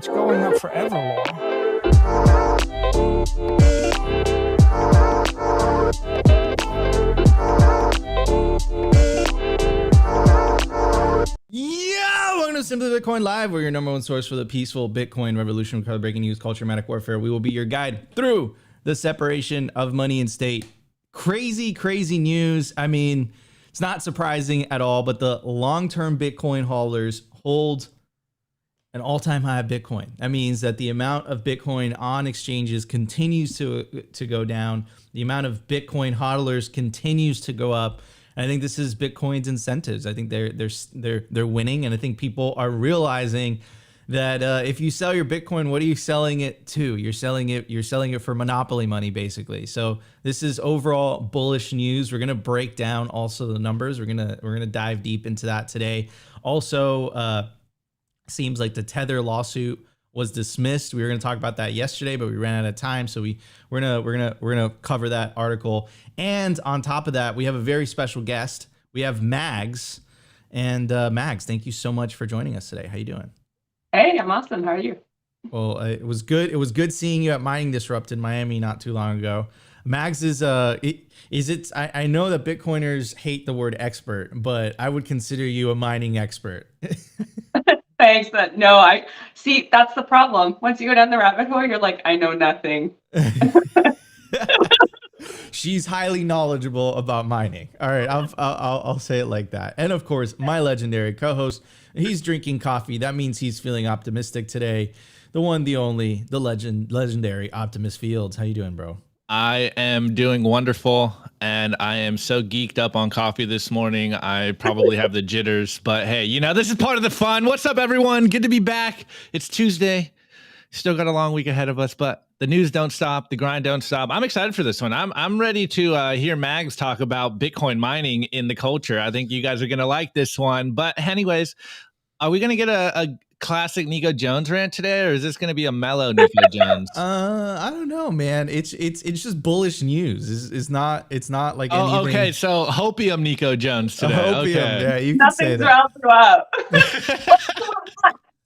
it's going up forever, Laura. Yeah, welcome to Simply Bitcoin Live. We're your number one source for the peaceful Bitcoin revolution. We cover breaking news, culture, manic warfare. We will be your guide through the separation of money and state. Crazy, crazy news. I mean, it's not surprising at all, but the long-term Bitcoin holders hold an all-time high of Bitcoin. That means that the amount of Bitcoin on exchanges continues to go down. The amount of Bitcoin hodlers continues to go up. And I think this is Bitcoin's incentives. I think they're winning, and I think people are realizing that if you sell your Bitcoin, what are you selling it to? You're selling it for monopoly money, basically. So this is overall bullish news. We're gonna break down also the numbers. We're gonna dive deep into that today. Also, seems like the Tether lawsuit was dismissed. We were going to talk about that yesterday, but we ran out of time. So we're gonna cover that article. And on top of that, we have a very special guest. We have Mags, and Mags, thank you so much for joining us today. How you doing? Hey, I'm awesome. How are you? Well, it was good. It was good seeing you at Mining Disrupt in Miami not too long ago. Mags is I know that Bitcoiners hate the word expert, but I would consider you a mining expert. Thanks, but no, I see that's the problem. Once you go down the rabbit hole, you're like, I know nothing. She's highly knowledgeable about mining. All right, I'll say it like that. And of course, my legendary co-host, he's drinking coffee. That means he's feeling optimistic today. The one, the only, the legendary Optimus Fields. How you doing, bro? I am doing wonderful, and I am so geeked up on coffee this morning. I probably have the jitters, but hey, you know, this is part of the fun. What's up, everyone? Good to be back. It's Tuesday. Still got a long week ahead of us, but the news don't stop. The grind don't stop. I'm excited for this one. I'm ready to hear Mags talk about Bitcoin mining in the culture. I think you guys are going to like this one. But anyways, are we going to get a classic Nico Jones rant today, or is this going to be a mellow Nico Jones? I don't know, man. It's just bullish news. It's not like anything. Okay, so hopium Nico Jones today. Hopium, okay. yeah, you can say Nothing's that. round you up.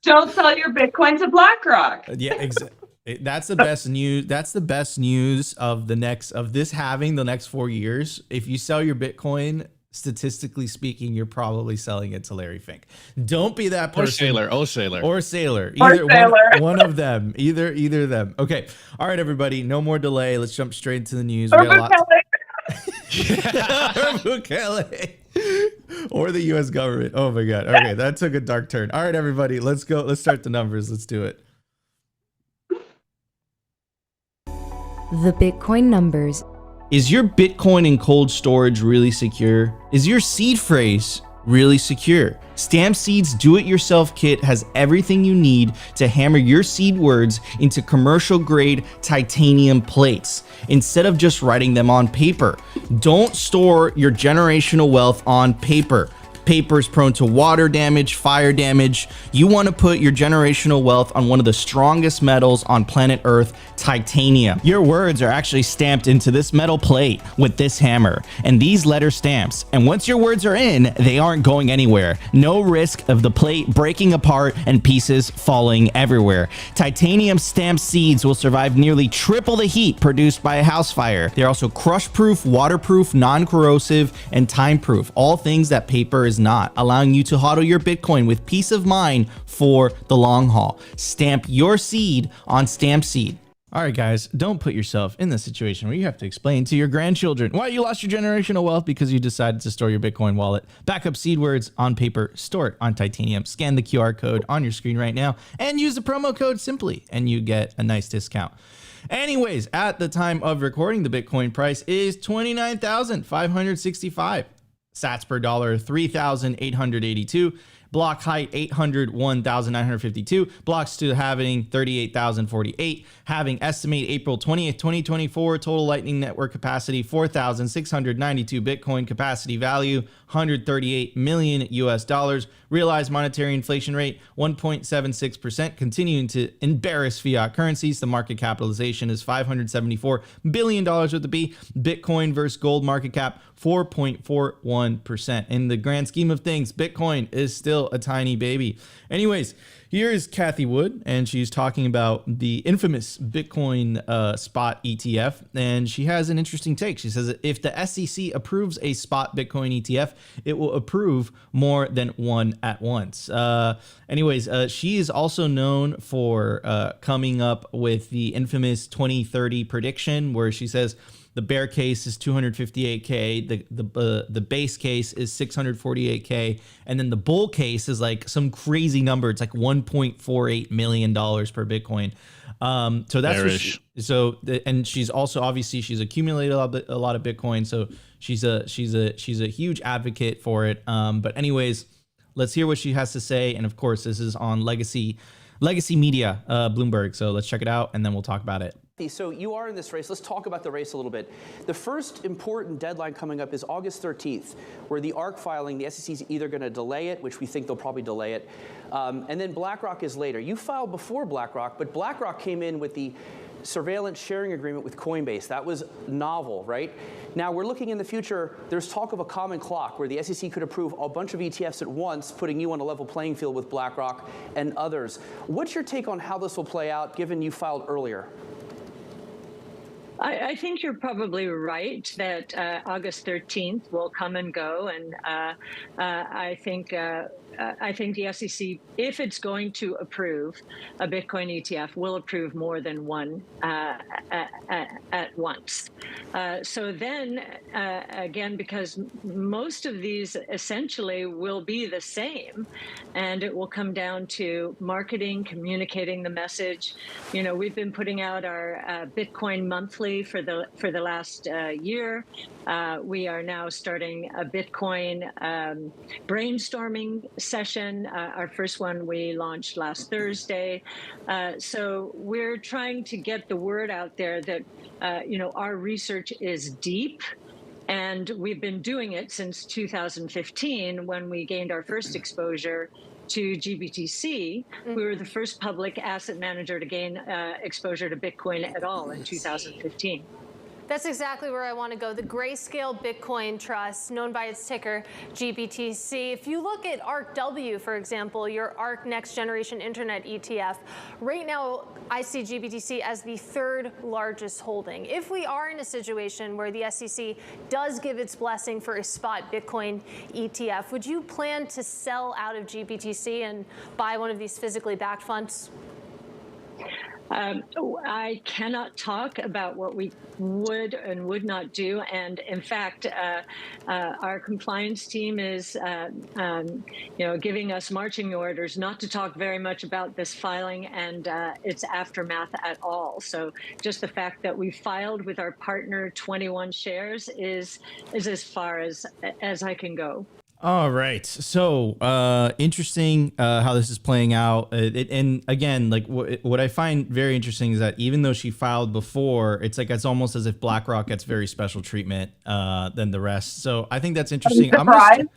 Don't sell your Bitcoin to BlackRock. Yeah, exactly. That's the best news. That's the best news of the next 4 years. If you sell your Bitcoin, statistically speaking, you're probably selling it to Larry Fink. Don't be that person. Or Sailor. One of them. Either of them. Okay. All right, everybody. No more delay. Let's jump straight into the news. We got a lot. Bukele. Or the U.S. government. Oh my God. Okay, that took a dark turn. All right, everybody. Let's go. Let's start the numbers. Let's do it. The Bitcoin numbers. Is your Bitcoin in cold storage really secure? Is your seed phrase really secure? Stamp Seed's do-it-yourself kit has everything you need to hammer your seed words into commercial-grade titanium plates instead of just writing them on paper. Don't store your generational wealth on paper. Paper is prone to water damage, fire damage. You want to put your generational wealth on one of the strongest metals on planet Earth, titanium. Your words are actually stamped into this metal plate with this hammer and these letter stamps. And once your words are in, they aren't going anywhere. No risk of the plate breaking apart and pieces falling everywhere. Titanium stamped seeds will survive nearly triple the heat produced by a house fire. They're also crush-proof, waterproof, non-corrosive, and time-proof. All things that paper is not, allowing you to hodl your Bitcoin with peace of mind for the long haul. Stamp your seed on Stamp Seed. All right, guys, don't put yourself in the situation where you have to explain to your grandchildren why you lost your generational wealth because you decided to store your Bitcoin wallet. Back up seed words on paper, store it on titanium, scan the QR code on your screen right now, and use the promo code SIMPLY, and you get a nice discount. Anyways, at the time of recording, the Bitcoin price is $29,565. Sats per dollar, 3,882. Block height, 801,952. Blocks to halving, 38,048. Halving estimate April 20th, 2024. Total Lightning Network capacity, 4,692 Bitcoin. Capacity value, 138 million US dollars. Realized monetary inflation rate, 1.76%, continuing to embarrass fiat currencies. The market capitalization is $574 billion with the B. Bitcoin versus gold market cap, 4.41%. In the grand scheme of things, Bitcoin is still a tiny baby. Anyways, Here is Kathy Wood, and she's talking about the infamous Bitcoin spot ETF, and she has an interesting take. She says if the SEC approves a spot Bitcoin ETF, it will approve more than one at once. She is also known for coming up with the infamous 2030 prediction, where she says the bear case is 258K, the base case is 648K, and then the bull case is like some crazy number. It's like $1.48 million per Bitcoin. So that's and she's also obviously she's accumulated a lot of Bitcoin, so she's a huge advocate for it. But anyways, let's hear what she has to say, and of course this is on Legacy Media, Bloomberg. So let's check it out, and then we'll talk about it. So you are in this race. Let's talk about the race a little bit. The first important deadline coming up is August 13th, where the ARC filing, the SEC is either going to delay it, which we think they'll probably delay it, and then BlackRock is later. You filed before BlackRock, but BlackRock came in with the surveillance sharing agreement with Coinbase. That was novel, right? Now we're looking in the future. There's talk of a common clock where the SEC could approve a bunch of ETFs at once, putting you on a level playing field with BlackRock and others. What's your take on how this will play out, given you filed earlier? I think you're probably right that August 13th will come and go, and I think the SEC, if it's going to approve a Bitcoin ETF, will approve more than one at once. So then, again, because most of these essentially will be the same, and it will come down to marketing, communicating the message. You know, we've been putting out our Bitcoin monthly for the last year. We are now starting a Bitcoin brainstorming session. Our first one we launched last Thursday. So we're trying to get the word out there that our research is deep. And we've been doing it since 2015, when we gained our first exposure to GBTC. We were the first public asset manager to gain exposure to Bitcoin at all in 2015. That's exactly where I want to go. The Grayscale Bitcoin Trust, known by its ticker GBTC. If you look at ARKW, for example, your ARK Next Generation Internet ETF, right now I see GBTC as the third largest holding. If we are in a situation where the SEC does give its blessing for a spot Bitcoin ETF, would you plan to sell out of GBTC and buy one of these physically backed funds? I cannot talk about what we would and would not do, and in fact, our compliance team is, giving us marching orders not to talk very much about this filing and its aftermath at all. So, just the fact that we filed with our partner 21 shares is as far as I can go. All right. So interesting how this is playing out. And again, like what I find very interesting is that even though she filed before, it's almost as if BlackRock gets very special treatment than the rest. So I think that's interesting. I'm surprised.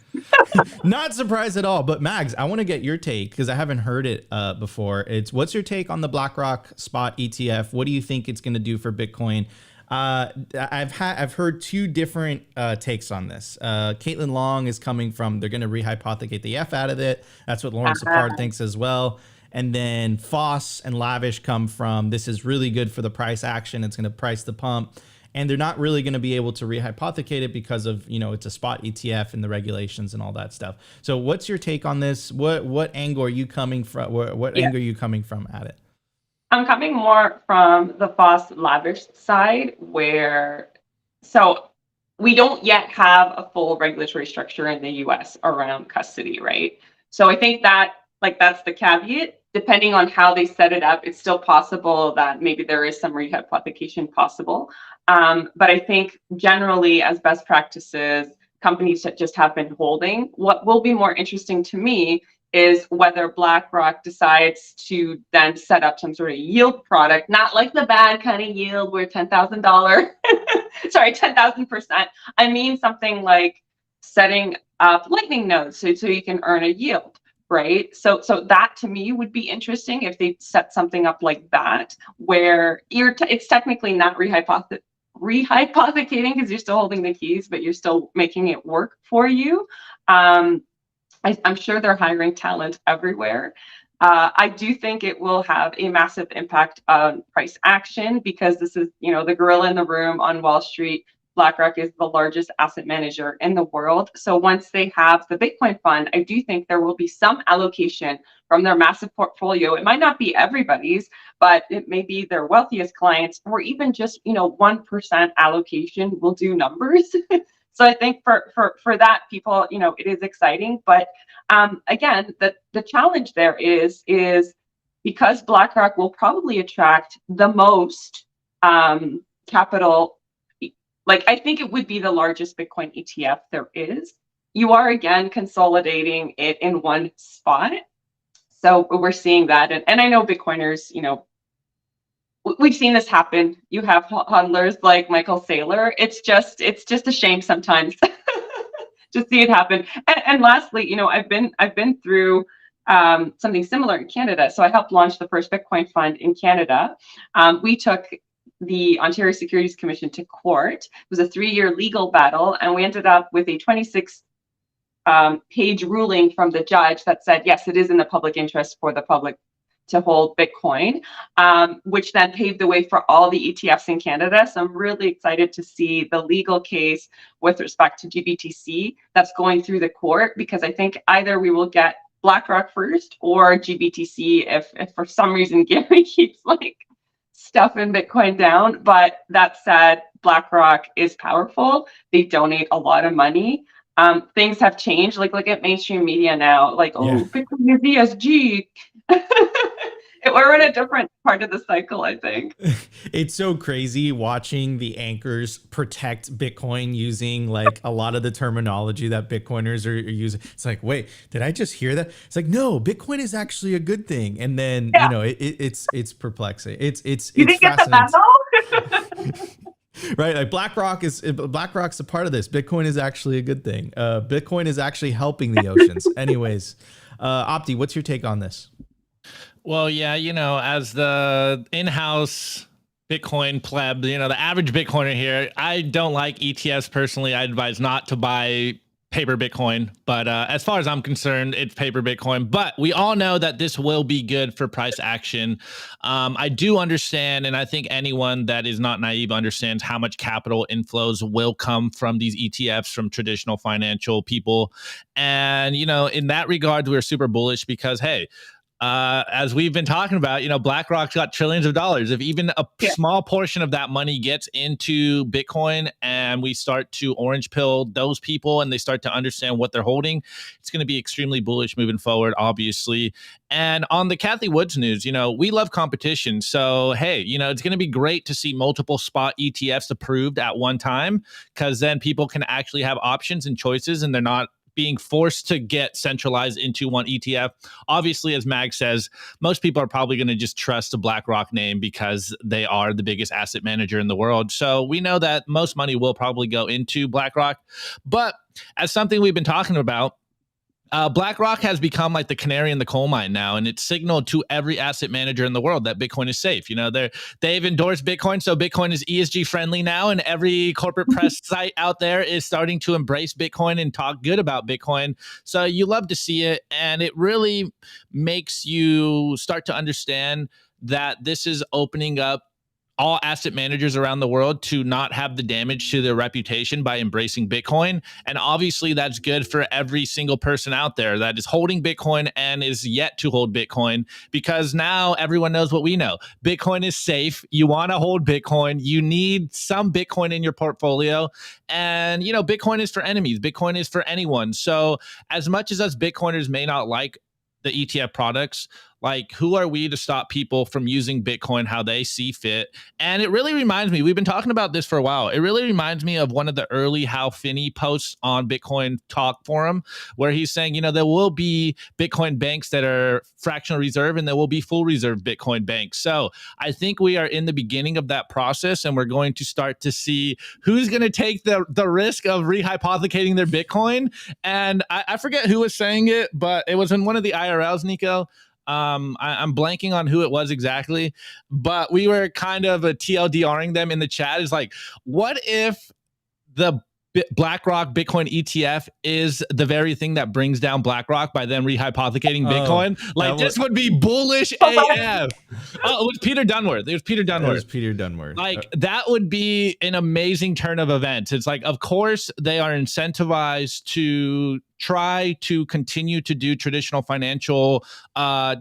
Not surprised at all. But Mags, I want to get your take because I haven't heard it before. What's your take on the BlackRock spot ETF? What do you think it's going to do for Bitcoin? I've heard two different takes on this. Caitlin Long is coming from they're going to rehypothecate the F out of it. That's what Lawrence Lepard thinks as well. And then Foss and Lavish come from this is really good for the price action. It's going to price the pump. And they're not really going to be able to rehypothecate it because of, it's a spot ETF and the regulations and all that stuff. So what's your take on this? What angle are you coming from? What angle are you coming from at it? I'm coming more from the Foss Lavish side so we don't yet have a full regulatory structure in the US around custody, right? So I think that that's the caveat. Depending on how they set it up, it's still possible that maybe there is some rehypothecation possible. But I think generally as best practices, companies that just have been holding, what will be more interesting to me is whether BlackRock decides to then set up some sort of yield product, not like the bad kind of yield where $10,000, sorry, 10,000%. I mean something like setting up Lightning nodes so you can earn a yield, right? So that to me would be interesting if they set something up like that, where it's technically not rehypothecating because you're still holding the keys, but you're still making it work for you. I'm sure they're hiring talent everywhere. I do think it will have a massive impact on price action because this is, the gorilla in the room on Wall Street. BlackRock is the largest asset manager in the world. So once they have the Bitcoin fund, I do think there will be some allocation from their massive portfolio. It might not be everybody's, but it may be their wealthiest clients, or even just 1% allocation will do numbers. So I think for that, people, it is exciting. But again, the challenge there is because BlackRock will probably attract the most capital. Like, I think it would be the largest Bitcoin ETF there is. You are, again, consolidating it in one spot. So we're seeing that. And I know Bitcoiners, we've seen this happen. You have hodlers like Michael Saylor. It's just a shame sometimes to see it happen. And lastly, I've been through something similar in Canada. So I helped launch the first Bitcoin fund in Canada. We took the Ontario Securities Commission to court. It was a 3-year legal battle, and we ended up with a 26 page ruling from the judge that said, yes, it is in the public interest for the public to hold Bitcoin, which then paved the way for all the ETFs in Canada. So I'm really excited to see the legal case with respect to GBTC that's going through the court, because I think either we will get BlackRock first or GBTC if for some reason Gary keeps stuffing Bitcoin down. But that said, BlackRock is powerful. They donate a lot of money. Things have changed. Look at mainstream media now. Bitcoin is ESG. We're in a different part of the cycle, I think. It's so crazy watching the anchors protect Bitcoin using a lot of the terminology that Bitcoiners are using. It's like, wait, did I just hear that? It's like, no, Bitcoin is actually a good thing. And then, it's perplexing. It's you didn't get the memo? Right, like BlackRock's a part of this. Bitcoin is actually a good thing. Bitcoin is actually helping the oceans. Anyways, Opti, what's your take on this? Well, yeah, as the in-house Bitcoin pleb, the average Bitcoiner here, I don't like ETFs personally. I advise not to buy paper Bitcoin, but as far as I'm concerned, it's paper Bitcoin. But we all know that this will be good for price action. I do understand, and I think anyone that is not naive understands how much capital inflows will come from these ETFs from traditional financial people. And, in that regard, we're super bullish because, hey, as we've been talking about, BlackRock's got trillions of dollars. If even a small portion of that money gets into Bitcoin and we start to orange pill those people and they start to understand what they're holding, it's going to be extremely bullish moving forward, obviously. And on the Cathie Woods news, we love competition. So, hey, it's going to be great to see multiple spot ETFs approved at one time, because then people can actually have options and choices and they're not being forced to get centralized into one ETF. Obviously, as Mag says, most people are probably going to just trust the BlackRock name because they are the biggest asset manager in the world. So we know that most money will probably go into BlackRock. But as something we've been talking about, BlackRock has become like the canary in the coal mine now, and it's signaled to every asset manager in the world that Bitcoin is safe. They've endorsed Bitcoin, so Bitcoin is ESG friendly now, and every corporate press site out there is starting to embrace Bitcoin and talk good about Bitcoin. So you love to see it, and it really makes you start to understand that this is opening up all asset managers around the world to not have the damage to their reputation by embracing Bitcoin. And obviously that's good for every single person out there that is holding Bitcoin and is yet to hold Bitcoin, because now everyone knows what we know. Bitcoin is safe. You want to hold Bitcoin. You need some Bitcoin in your portfolio. And, Bitcoin is for enemies. Bitcoin is for anyone. So as much as us Bitcoiners may not like the ETF products, who are we to stop people from using Bitcoin how they see fit? And it really reminds me, we've been talking about this for a while. It really reminds me of one of the early Hal Finney posts on Bitcoin Talk Forum, where he's saying, there will be Bitcoin banks that are fractional reserve and there will be full reserve Bitcoin banks. So I think we are in the beginning of that process, and we're going to start to see who's going to take the risk of rehypothecating their Bitcoin. And I forget who was saying it, but it was in one of the IRLs, Nico. I'm blanking on who it was exactly, but we were kind of TLDRing them in the chat. It's like, what if the BlackRock Bitcoin ETF is the very thing that brings down BlackRock by them rehypothecating Bitcoin. Like this would be bullish AF. Oh, it was Peter Dunworth. It was Peter Dunworth. It was Peter Dunworth. Like that would be an amazing turn of events. It's like, of course, they are incentivized to try to continue to do traditional financial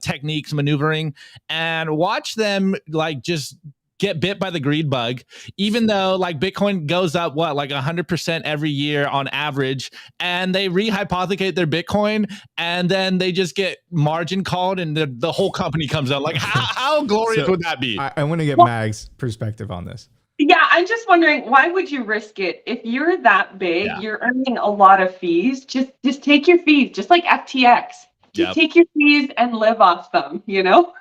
techniques, maneuvering, and watch them like just get bit by the greed bug, even though like Bitcoin goes up like 100% every year on average, and they rehypothecate their Bitcoin, and then they just get margin called, and the whole company comes out. Like how glorious would that be? I want to get Mag's perspective on this. Yeah, I'm just wondering, why would you risk it? If you're that big, you're earning a lot of fees. Just take your fees, just like FTX. Just take your fees and live off them, you know?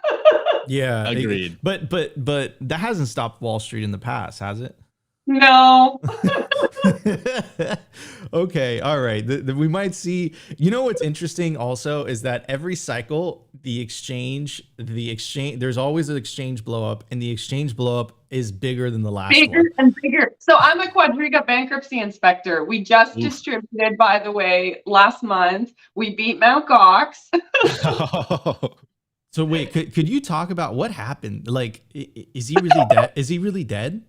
Yeah, agreed. But that hasn't stopped Wall Street in the past, has it? No. Okay, all right. We might see. You know what's interesting also is that every cycle, the exchange, there's always an exchange blow up, and the exchange blow up is bigger than the last one. Bigger and bigger. So I'm a Quadriga bankruptcy inspector. We just distributed, by the way, last month. We beat Mt. Gox. So wait, could you talk about what happened? Like, is he really dead? Is he really dead?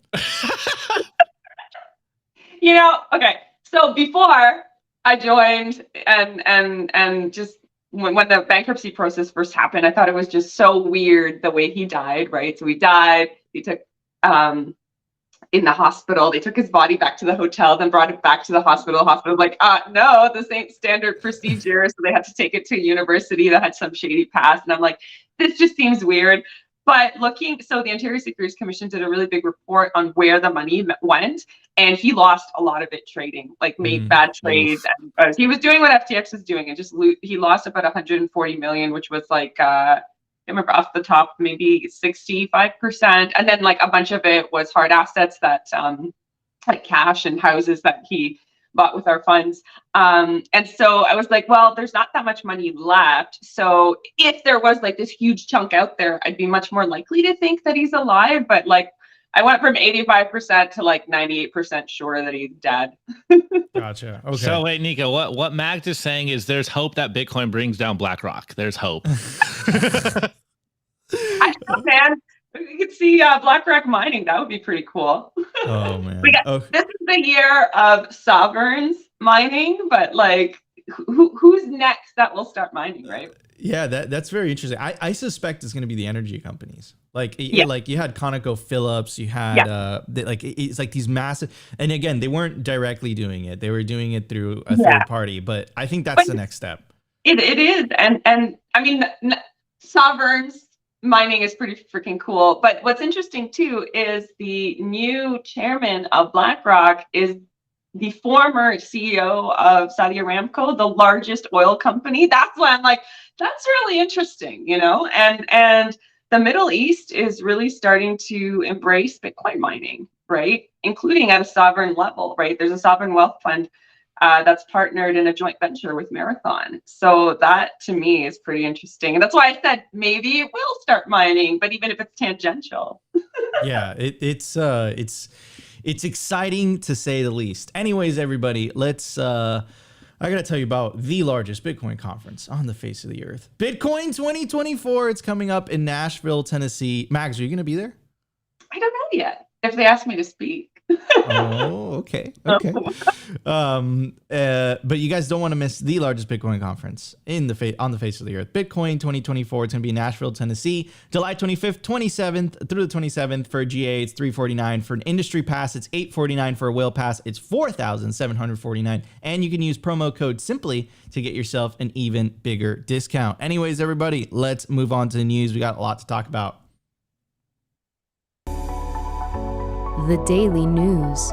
You know, okay. So before I joined and just when the bankruptcy process first happened, I thought it was just so weird the way he died, right? So he died, he took in the hospital, they took his body back to the hotel, then brought it back to the hospital. Hospital was like, no, this ain't standard procedure. So they had to take it to a university that had some shady past. And I'm like, this just seems weird. But so the Ontario Securities Commission did a really big report on where the money went, and he lost a lot of it trading, like made bad trades. And he was doing what FTX was doing, and he lost about 140 million, which was like, I remember off the top, maybe 65%. And then like a bunch of it was hard assets that like cash and houses that he bought with our funds. And so I was like, well, there's not that much money left. So if there was like this huge chunk out there, I'd be much more likely to think that he's alive. But like, I went from 85% to like 98% sure that he's dead. Gotcha. Okay. So wait, Nico, what Max is saying is there's hope that Bitcoin brings down BlackRock. There's hope. I know, man. We could see BlackRock mining. That would be pretty cool. Oh man. This is the year of sovereigns mining, but like, who's next that will start mining, right? Yeah, that's very interesting. I suspect it's going to be the energy companies. Like, like you had ConocoPhillips, you had it's like these massive. And again, they weren't directly doing it; they were doing it through a third party. But I think that's the next step. It is, and I mean, sovereigns mining is pretty freaking cool. But what's interesting too is the new chairman of BlackRock is the former CEO of Saudi Aramco, the largest oil company. That's why I'm like, that's really interesting, you know? And the Middle East is really starting to embrace Bitcoin mining, right? Including at a sovereign level, right? There's a sovereign wealth fund that's partnered in a joint venture with Marathon. So that to me is pretty interesting. And that's why I said maybe it will start mining, but even if it's tangential. Yeah, it's exciting to say the least. Anyways, everybody, let's I gotta tell you about the largest Bitcoin conference on the face of the earth. Bitcoin 2024. It's coming up in Nashville, Tennessee. Mags, are you gonna be there? I don't know yet. If they ask me to speak. Oh, okay. But you guys don't want to miss the largest Bitcoin conference on the face of the earth. Bitcoin 2024. It's going to be in Nashville, Tennessee, July 25th, 27th through the 27th. For a GA, it's $349. For an industry pass, it's $849. For a whale pass, it's $4,749. And you can use promo code SIMPLY to get yourself an even bigger discount. Anyways, everybody, let's move on to the news. We got a lot to talk about. The Daily News.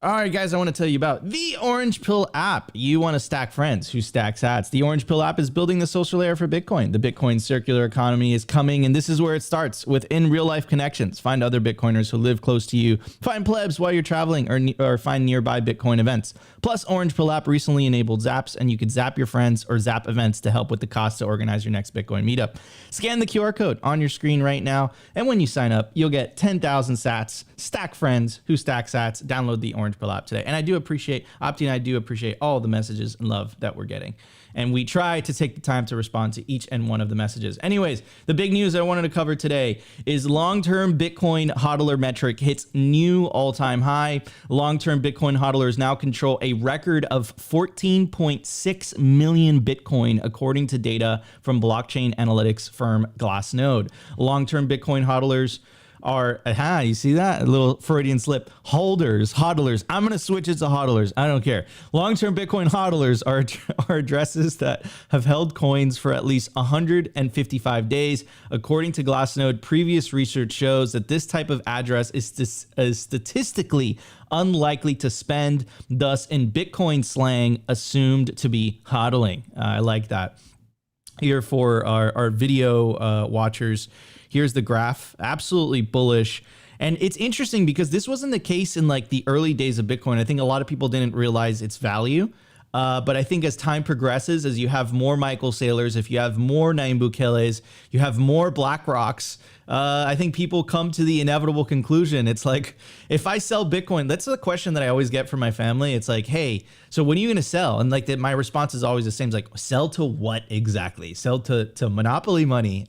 All right, guys, I want to tell you about the Orange Pill app. You want to stack friends who stack sats. The Orange Pill app is building the social layer for Bitcoin. The Bitcoin circular economy is coming, and this is where it starts with in real life connections. Find other Bitcoiners who live close to you. Find plebs while you're traveling, or find nearby Bitcoin events. Plus, Orange Pill app recently enabled Zaps, and you could zap your friends or zap events to help with the cost to organize your next Bitcoin meetup. Scan the QR code on your screen right now, and when you sign up, you'll get 10,000 sats. Stack friends who stack sats. Download the Orange Pill app today. And I do appreciate, Opti and I do appreciate all the messages and love that we're getting. And we try to take the time to respond to each and one of the messages. Anyways, the big news I wanted to cover today is long-term Bitcoin hodler metric hits new all-time high. Long-term Bitcoin hodlers now control a record of 14.6 million Bitcoin, according to data from blockchain analytics firm Glassnode. Long-term Bitcoin hodlers are, you see that? A little Freudian slip. Hodlers. I'm going to switch it to hodlers. I don't care. Long-term Bitcoin hodlers are addresses that have held coins for at least 155 days. According to Glassnode, previous research shows that this type of address is statistically unlikely to spend, thus in Bitcoin slang, assumed to be hodling. I like that. Here for our video watchers, here's the graph, absolutely bullish. And it's interesting because this wasn't the case in like the early days of Bitcoin. I think a lot of people didn't realize its value. But I think as time progresses, as you have more Michael Saylors, if you have more Naim Bukeles, you have more BlackRocks, I think people come to the inevitable conclusion. It's like, if I sell Bitcoin, that's the question that I always get from my family. It's like, hey, so when are you going to sell? And like my response is always the same. It's like, sell to what exactly? Sell to monopoly money.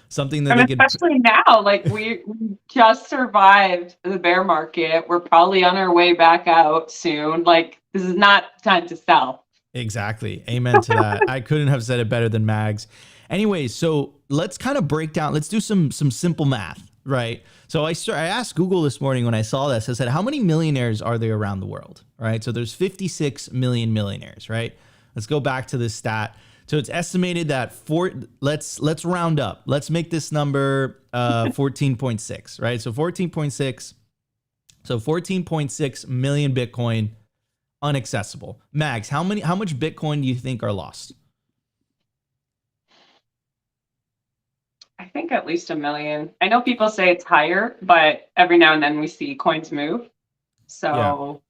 Something that they especially now, like we just survived the bear market. We're probably on our way back out soon. Like, this is not time to sell. Exactly. Amen to that. I couldn't have said it better than Mags. Anyways, so let's kind of break down. Let's do some simple math, right? So I asked Google this morning when I saw this. I said, how many millionaires are there around the world, right? So there's 56 million millionaires, right? Let's go back to this stat. So it's estimated that let's round up. Let's make this number 14.6, right? So 14.6. So 14.6 million Bitcoin unaccessible. Mags, how much Bitcoin do you think are lost? I think at least 1 million. I know people say it's higher, but every now and then we see coins move. So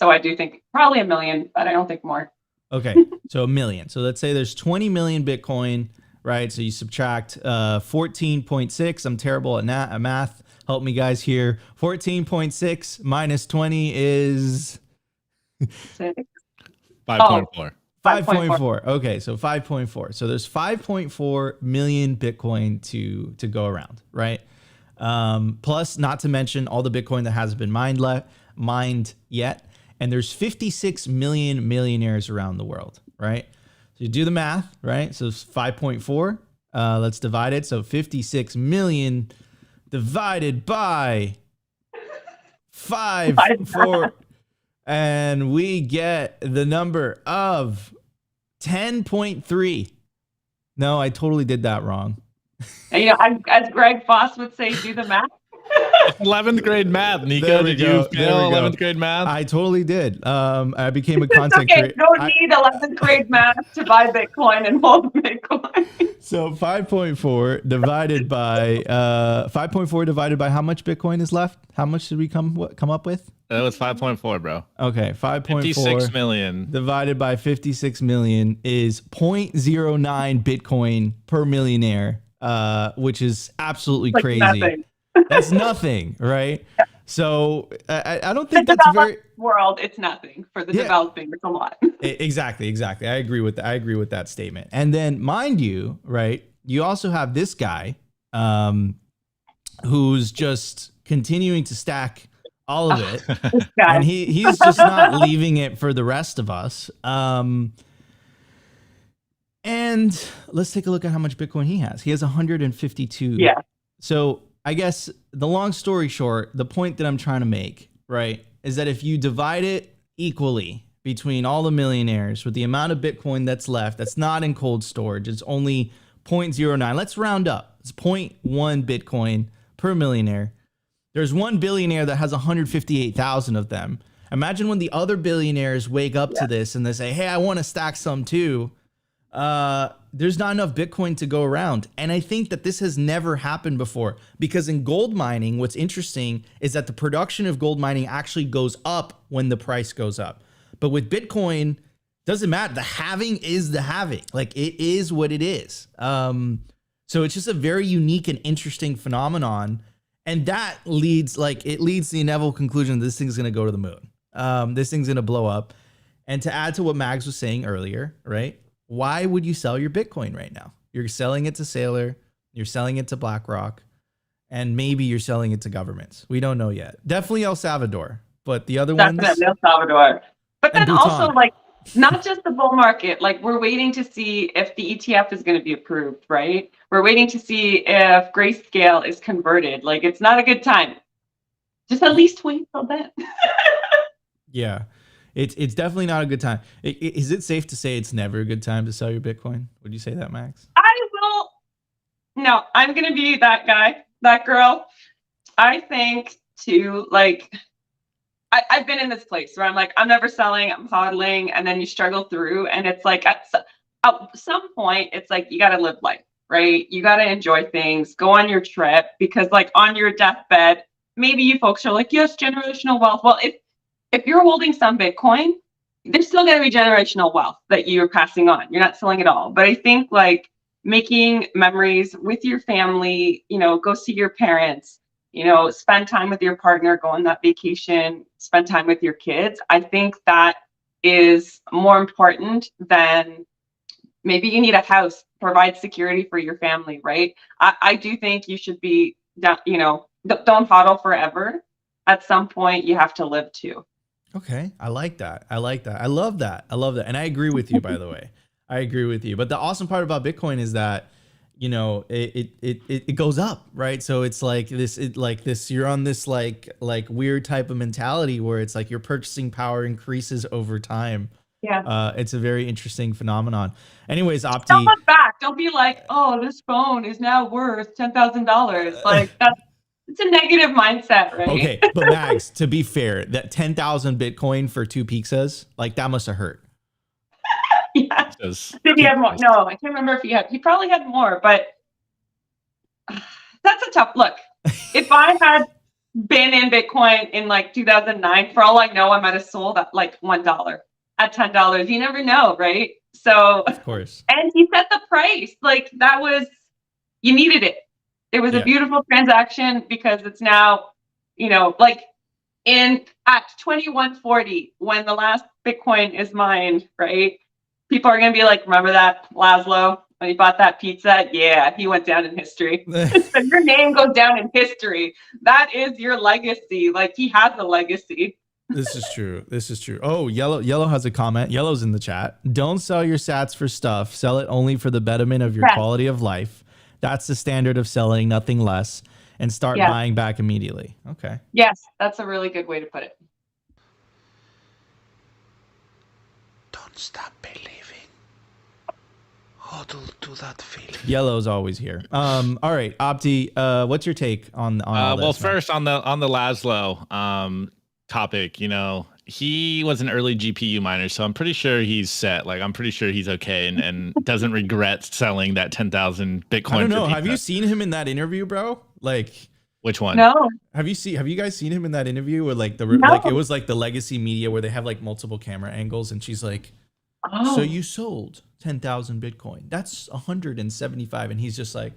I do think probably 1 million, but I don't think more. Okay, so 1 million. So let's say there's 20 million Bitcoin, right? So you subtract 14.6. I'm terrible at math. Help me guys here. 14.6 minus 20 is 5.4. 5.4. Okay, so 5.4. So there's 5.4 million Bitcoin to go around, right? Plus, not to mention all the Bitcoin that hasn't been mined yet. And there's 56 million millionaires around the world, right? So you do the math, right? So it's 5.4. Let's divide it. So 56 million divided by 5.4. And we get the number of 10.3. No, I totally did that wrong. You know, as Greg Foss would say, do the math. 11th grade math, Nico. Did you fail 11th grade math? I totally did. I became a content creator. You don't need 11th grade math to buy Bitcoin and hold Bitcoin. So 5.4 divided by 5.4 divided by how much Bitcoin is left? How much did we come up with? That was 5.4, bro. Okay, 5.4 56 million divided by 56 million is 0.09 Bitcoin per millionaire, which is absolutely crazy. Nothing. That's nothing, right? Yeah. So I don't think that's very world. It's nothing for the developing. It's a lot. Exactly. I agree with that statement. And then, mind you, right? You also have this guy, who's just continuing to stack all of it, and he's just not leaving it for the rest of us. And let's take a look at how much Bitcoin he has. He has 152. Yeah. So I guess the long story short, the point that I'm trying to make, right, is that if you divide it equally between all the millionaires with the amount of Bitcoin that's left, that's not in cold storage, it's only 0.09. Let's round up. It's 0.1 Bitcoin per millionaire. There's one billionaire that has 158,000 of them. Imagine when the other billionaires wake up to this and they say, hey, I want to stack some too. There's not enough Bitcoin to go around. And I think that this has never happened before, because in gold mining, what's interesting is that the production of gold mining actually goes up when the price goes up. But with Bitcoin, doesn't matter. The halving is the halving. Like, it is what it is. So it's just a very unique and interesting phenomenon. And that leads the inevitable conclusion that this thing's going to go to the moon. This thing's going to blow up. And to add to what Mags was saying earlier, right? Why would you sell your Bitcoin right now? You're selling it to Sailor, you're selling it to BlackRock, and maybe you're selling it to governments. We don't know yet. Definitely El Salvador, but the other ones. Definitely El Salvador. But then Bhutan. also, like, not just the bull market. Like, we're waiting to see if the ETF is going to be approved, right? We're waiting to see if Grayscale is converted. Like, it's not a good time. Just at least wait till then. Yeah. It's definitely not a good time. Is it safe to say it's never a good time to sell your Bitcoin? Would you say that, Max? No, I'm going to be that guy, that girl. I think too, like, I've been in this place where I'm like, I'm never selling, I'm hodling, and then you struggle through. And it's like, at some point, it's like, you got to live life, right? You got to enjoy things, go on your trip, because like on your deathbed, maybe you folks are like, yes, generational wealth. Well, if you're holding some Bitcoin, there's still going to be generational wealth that you're passing on. You're not selling it all. But I think like making memories with your family, you know, go see your parents, you know, spend time with your partner, go on that vacation, spend time with your kids. I think that is more important than maybe you need a house, provide security for your family, right? I do think you should be, you know, don't hodl forever. At some point, you have to live too. Okay. I like that. I like that. I love that. I love that. And I agree with you, by the way. I agree with you. But the awesome part about Bitcoin is that, you know, it goes up, right? So it's like this, you're on this like weird type of mentality where it's like your purchasing power increases over time. Yeah. It's a very interesting phenomenon. Anyways, Opti. Don't look back. Don't be like, oh, this phone is now worth $10,000. Like it's a negative mindset, right? Okay, but Mags, to be fair, that 10,000 Bitcoin for 2 pizzas, like that must have hurt. Yeah. Did he have more? No, I can't remember if he probably had more, but that's a tough look. If I had been in Bitcoin in like 2009, for all I know, I might have sold at like $1 at $10. You never know, right? So, of course. And he set the price. Like that was, you needed it. It was a beautiful transaction because it's now, you know, like at 2140, when the last Bitcoin is mined, right? People are going to be like, remember that Laszlo when he bought that pizza? Yeah, he went down in history. So your name goes down in history. That is your legacy. Like he has a legacy. This is true. This is true. Oh, Yellow has a comment. Yellow's in the chat. Don't sell your sats for stuff. Sell it only for the betterment of your quality of life. That's the standard of selling, nothing less. And start buying back immediately. Okay. Yes, that's a really good way to put it. Don't stop believing. Hodl to that feeling. Yellow's always here. All right, Opti, what's your take on all this? Well, first on the Laszlo topic, you know, he was an early GPU miner, so I'm pretty sure he's set. Like, I'm pretty sure he's okay and doesn't regret selling that 10,000 Bitcoin. I don't know. Have you seen him in that interview, bro? Like, which one? No. Have you guys seen him in that interview where like like it was like the legacy media where they have like multiple camera angles and she's like, so you sold 10,000 Bitcoin. That's 175, and he's just like,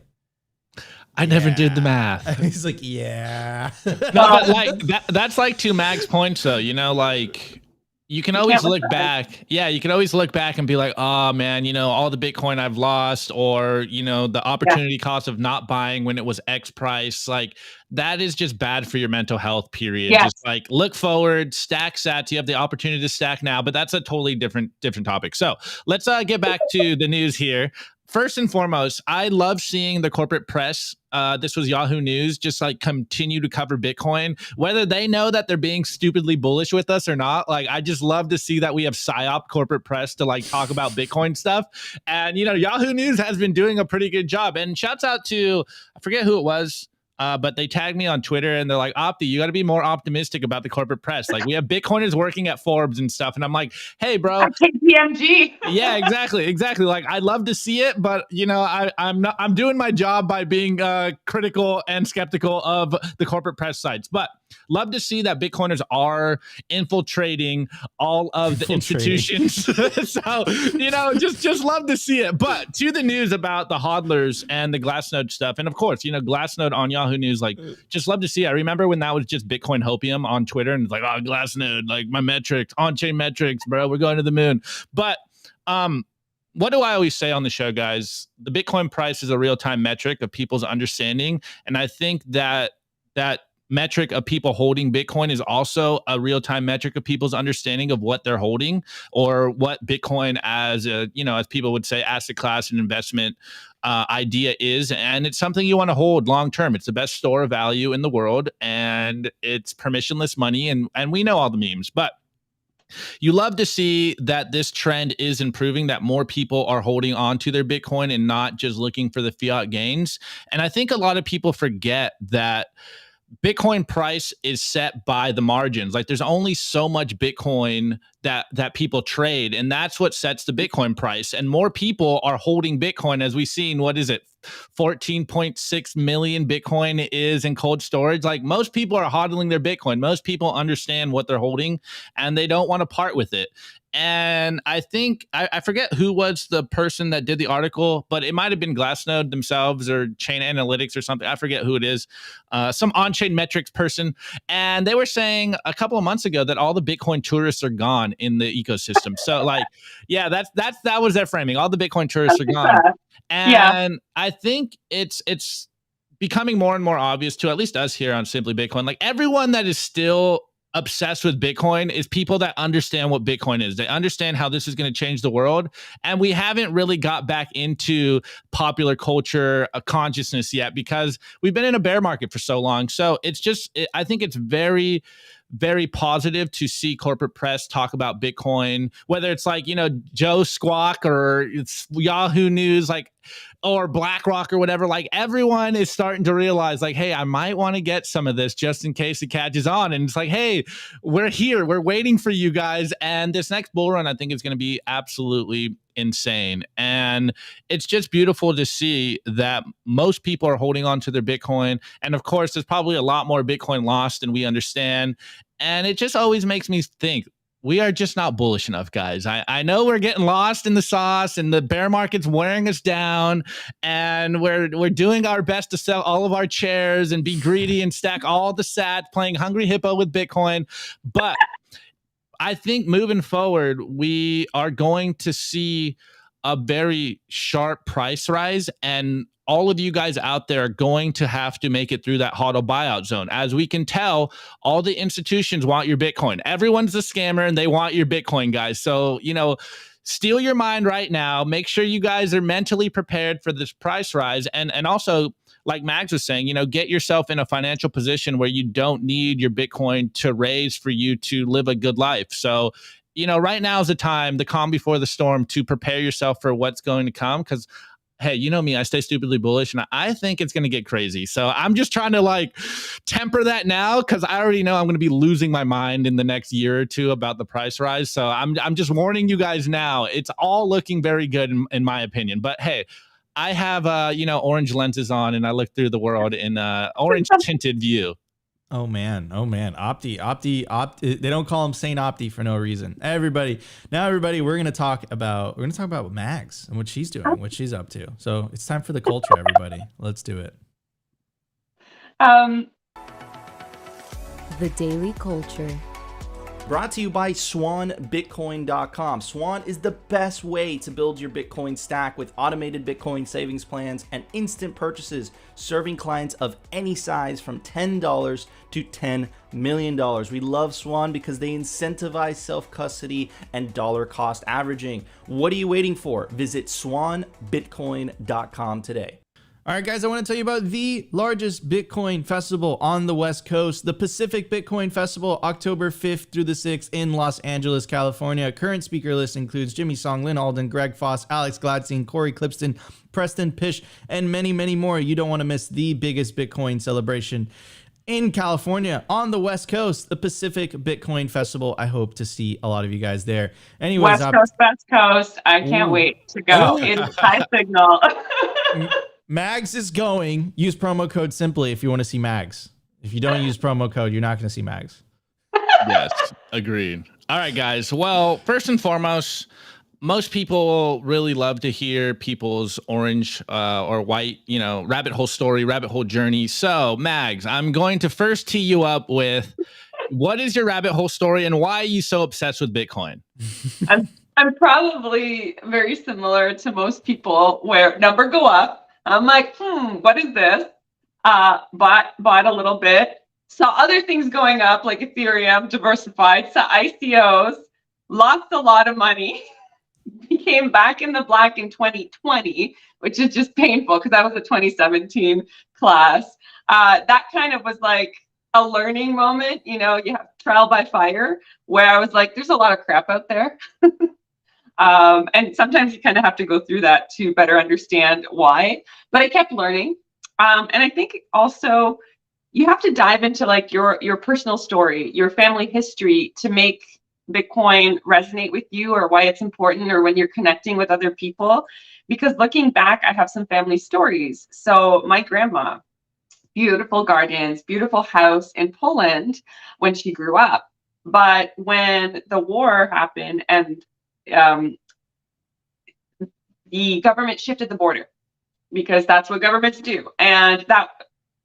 I never did the math. He's like, yeah. No, but like that's like to Mag's point, though. You know, like you can always look back. Yeah, you can always look back and be like, oh man, you know, all the Bitcoin I've lost, or you know, the opportunity cost of not buying when it was X price. Like that is just bad for your mental health, period. Yes. Just like look forward, stack sats. You have the opportunity to stack now, but that's a totally different topic. So let's get back to the news here. First and foremost, I love seeing the corporate press. This was Yahoo News, just like continue to cover Bitcoin, whether they know that they're being stupidly bullish with us or not. Like, I just love to see that we have PSYOP corporate press to like talk about Bitcoin stuff. And, you know, Yahoo News has been doing a pretty good job. And shouts out to, I forget who it was. but they tagged me on Twitter and they're like, Opti, you got to be more optimistic about the corporate press. Like, we have Bitcoiners working at Forbes and stuff. And I'm like, hey, bro. KPMG. Yeah, exactly. Like, I'd love to see it, but I'm doing my job by being critical and skeptical of the corporate press sites. But love to see that Bitcoiners are infiltrating all of the institutions. So, just love to see it. But to the news about the hodlers and the Glassnode stuff, and of course, Glassnode on Yahoo News, like, just love to see it. I remember when that was just Bitcoin hopium on Twitter, and it's like, oh, Glassnode, like, my metrics, on-chain metrics, bro, we're going to the moon. But what do I always say on the show, guys? The Bitcoin price is a real-time metric of people's understanding, and I think that metric of people holding Bitcoin is also a real-time metric of people's understanding of what they're holding, or what Bitcoin as a, as people would say, asset class and investment idea is. And it's something you want to hold long-term. It's the best store of value in the world, and it's permissionless money. And we know all the memes, but you love to see that this trend is improving, that more people are holding on to their Bitcoin and not just looking for the fiat gains. And I think a lot of people forget that Bitcoin price is set by the margins. Like, there's only so much Bitcoin that people trade, and that's what sets the Bitcoin price. And more people are holding Bitcoin, as we've seen. What is it? 14.6 million Bitcoin is in cold storage. Like, most people are hodling their Bitcoin. Most people understand what they're holding, and they don't want to part with it. And I think, I forget who was the person that did the article, but it might have been Glassnode themselves or Chain Analytics or something. I forget who it is. Some on-chain metrics person. And they were saying a couple of months ago that all the Bitcoin tourists are gone in the ecosystem. So, like, yeah, that was their framing. All the Bitcoin tourists are gone. And I think it's becoming more and more obvious to at least us here on Simply Bitcoin. Like, everyone that is still obsessed with Bitcoin is people that understand what Bitcoin is. They understand how this is going to change the world. And we haven't really got back into popular culture consciousness yet, because we've been in a bear market for so long. So I think it's very, very positive to see corporate press talk about Bitcoin, whether it's like, Joe Squawk or it's Yahoo News, like, or BlackRock or whatever. Like, everyone is starting to realize, like, hey, I might want to get some of this just in case it catches on. And it's like, hey, we're here. We're waiting for you guys. And this next bull run, I think, is going to be absolutely insane. And it's just beautiful to see that most people are holding on to their Bitcoin. And of course, there's probably a lot more Bitcoin lost than we understand. And it just always makes me think, we are just not bullish enough, guys. I know we're getting lost in the sauce, and the bear market's wearing us down, and we're doing our best to sell all of our chairs and be greedy and stack all the sats, playing Hungry Hippo with Bitcoin. But I think moving forward, we are going to see a very sharp price rise, and all of you guys out there are going to have to make it through that HODL buyout zone. As we can tell, all the institutions want your Bitcoin. Everyone's a scammer, and they want your Bitcoin, guys. So, steal your mind right now. Make sure you guys are mentally prepared for this price rise. And also, like Mags was saying, get yourself in a financial position where you don't need your Bitcoin to raise for you to live a good life. So, right now is the time, the calm before the storm, to prepare yourself for what's going to come. Because, hey, you know me, I stay stupidly bullish, and I think it's going to get crazy. So I'm just trying to temper that now, because I already know I'm going to be losing my mind in the next year or two about the price rise. So I'm just warning you guys now. It's all looking very good in my opinion. But hey, I have orange lenses on, and I look through the world in orange tinted view. Oh man. Opti. They don't call him Saint Opti for no reason. Everybody, we're gonna talk about Mags and what she's doing, what she's up to. So it's time for the culture, everybody. Let's do it. The Daily Culture. Brought to you by SwanBitcoin.com. Swan is the best way to build your Bitcoin stack with automated Bitcoin savings plans and instant purchases, serving clients of any size from $10 to $10 million. We love Swan because they incentivize self-custody and dollar cost averaging. What are you waiting for? Visit SwanBitcoin.com today. All right, guys, I want to tell you about the largest Bitcoin festival on the West Coast, the Pacific Bitcoin Festival, October 5th through the 6th in Los Angeles, California. Current speaker list includes Jimmy Song, Lynn Alden, Greg Foss, Alex Gladstein, Corey Clipston, Preston Pish, and many, many more. You don't want to miss the biggest Bitcoin celebration in California on the West Coast, the Pacific Bitcoin Festival. I hope to see a lot of you guys there. Anyways, West Coast. I can't wait to go. It is high signal. Mags is going. Use promo code Simply if you want to see Mags. If you don't use promo code, you're not going to see Mags. Yes, agreed. All right, guys. Well, first and foremost, most people really love to hear people's orange or white, rabbit hole story, rabbit hole journey. So, Mags, I'm going to first tee you up with what is your rabbit hole story and why are you so obsessed with Bitcoin? I'm probably very similar to most people where number go up. I'm like, what is this? Bought a little bit. Saw other things going up like Ethereum, diversified. Saw ICOs, lost a lot of money. Became back in the black in 2020, which is just painful because that was a 2017 class. That kind of was like a learning moment. You have trial by fire where I was like, there's a lot of crap out there. And sometimes you kind of have to go through that to better understand why. But I kept learning. And I think also you have to dive into like your personal story, your family history to make Bitcoin resonate with you or why it's important or when you're connecting with other people. Because looking back, I have some family stories. So my grandma, beautiful gardens, beautiful house in Poland when she grew up. But when the war happened and the government shifted the border because that's what governments do. And that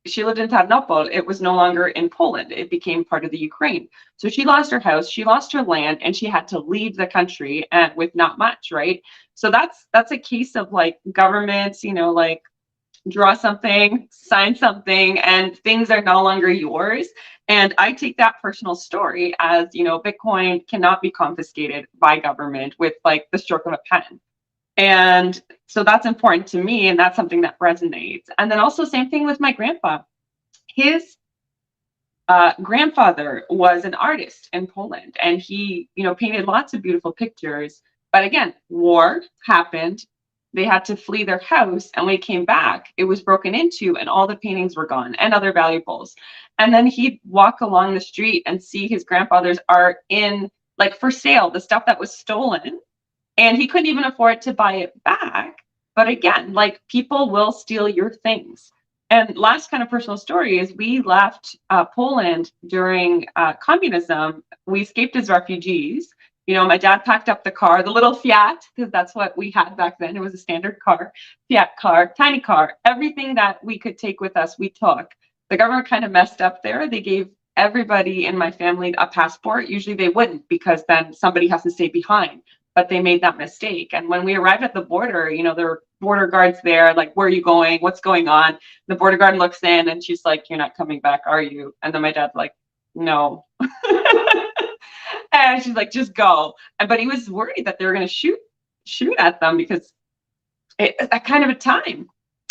she lived in Tarnopol. It was no longer in Poland. It became part of the Ukraine. So she lost her house, she lost her land, and she had to leave the country and with not much, right? So that's a case of like governments, like draw something, sign something, and things are no longer yours. And I take that personal story as, Bitcoin cannot be confiscated by government with like the stroke of a pen. And so that's important to me. And that's something that resonates. And then also same thing with my grandpa. His grandfather was an artist in Poland and he, painted lots of beautiful pictures. But again, war happened. They had to flee their house, and when he came back, it was broken into and all the paintings were gone and other valuables. And then he'd walk along the street and see his grandfather's art in like for sale, the stuff that was stolen, and he couldn't even afford to buy it back. But again, like people will steal your things. And last kind of personal story is we left Poland during communism. We escaped as refugees. My dad packed up the car, the little Fiat, because that's what we had back then. It was a standard car, Fiat car, tiny car. Everything that we could take with us, we took. The government kind of messed up there. They gave everybody in my family a passport. Usually they wouldn't because then somebody has to stay behind. But they made that mistake. And when we arrived at the border, there were border guards there, like, where are you going? What's going on? The border guard looks in and she's like, you're not coming back, are you? And then my dad's like, no. And she's like, just go. But he was worried that they were going to shoot at them because that kind of a time.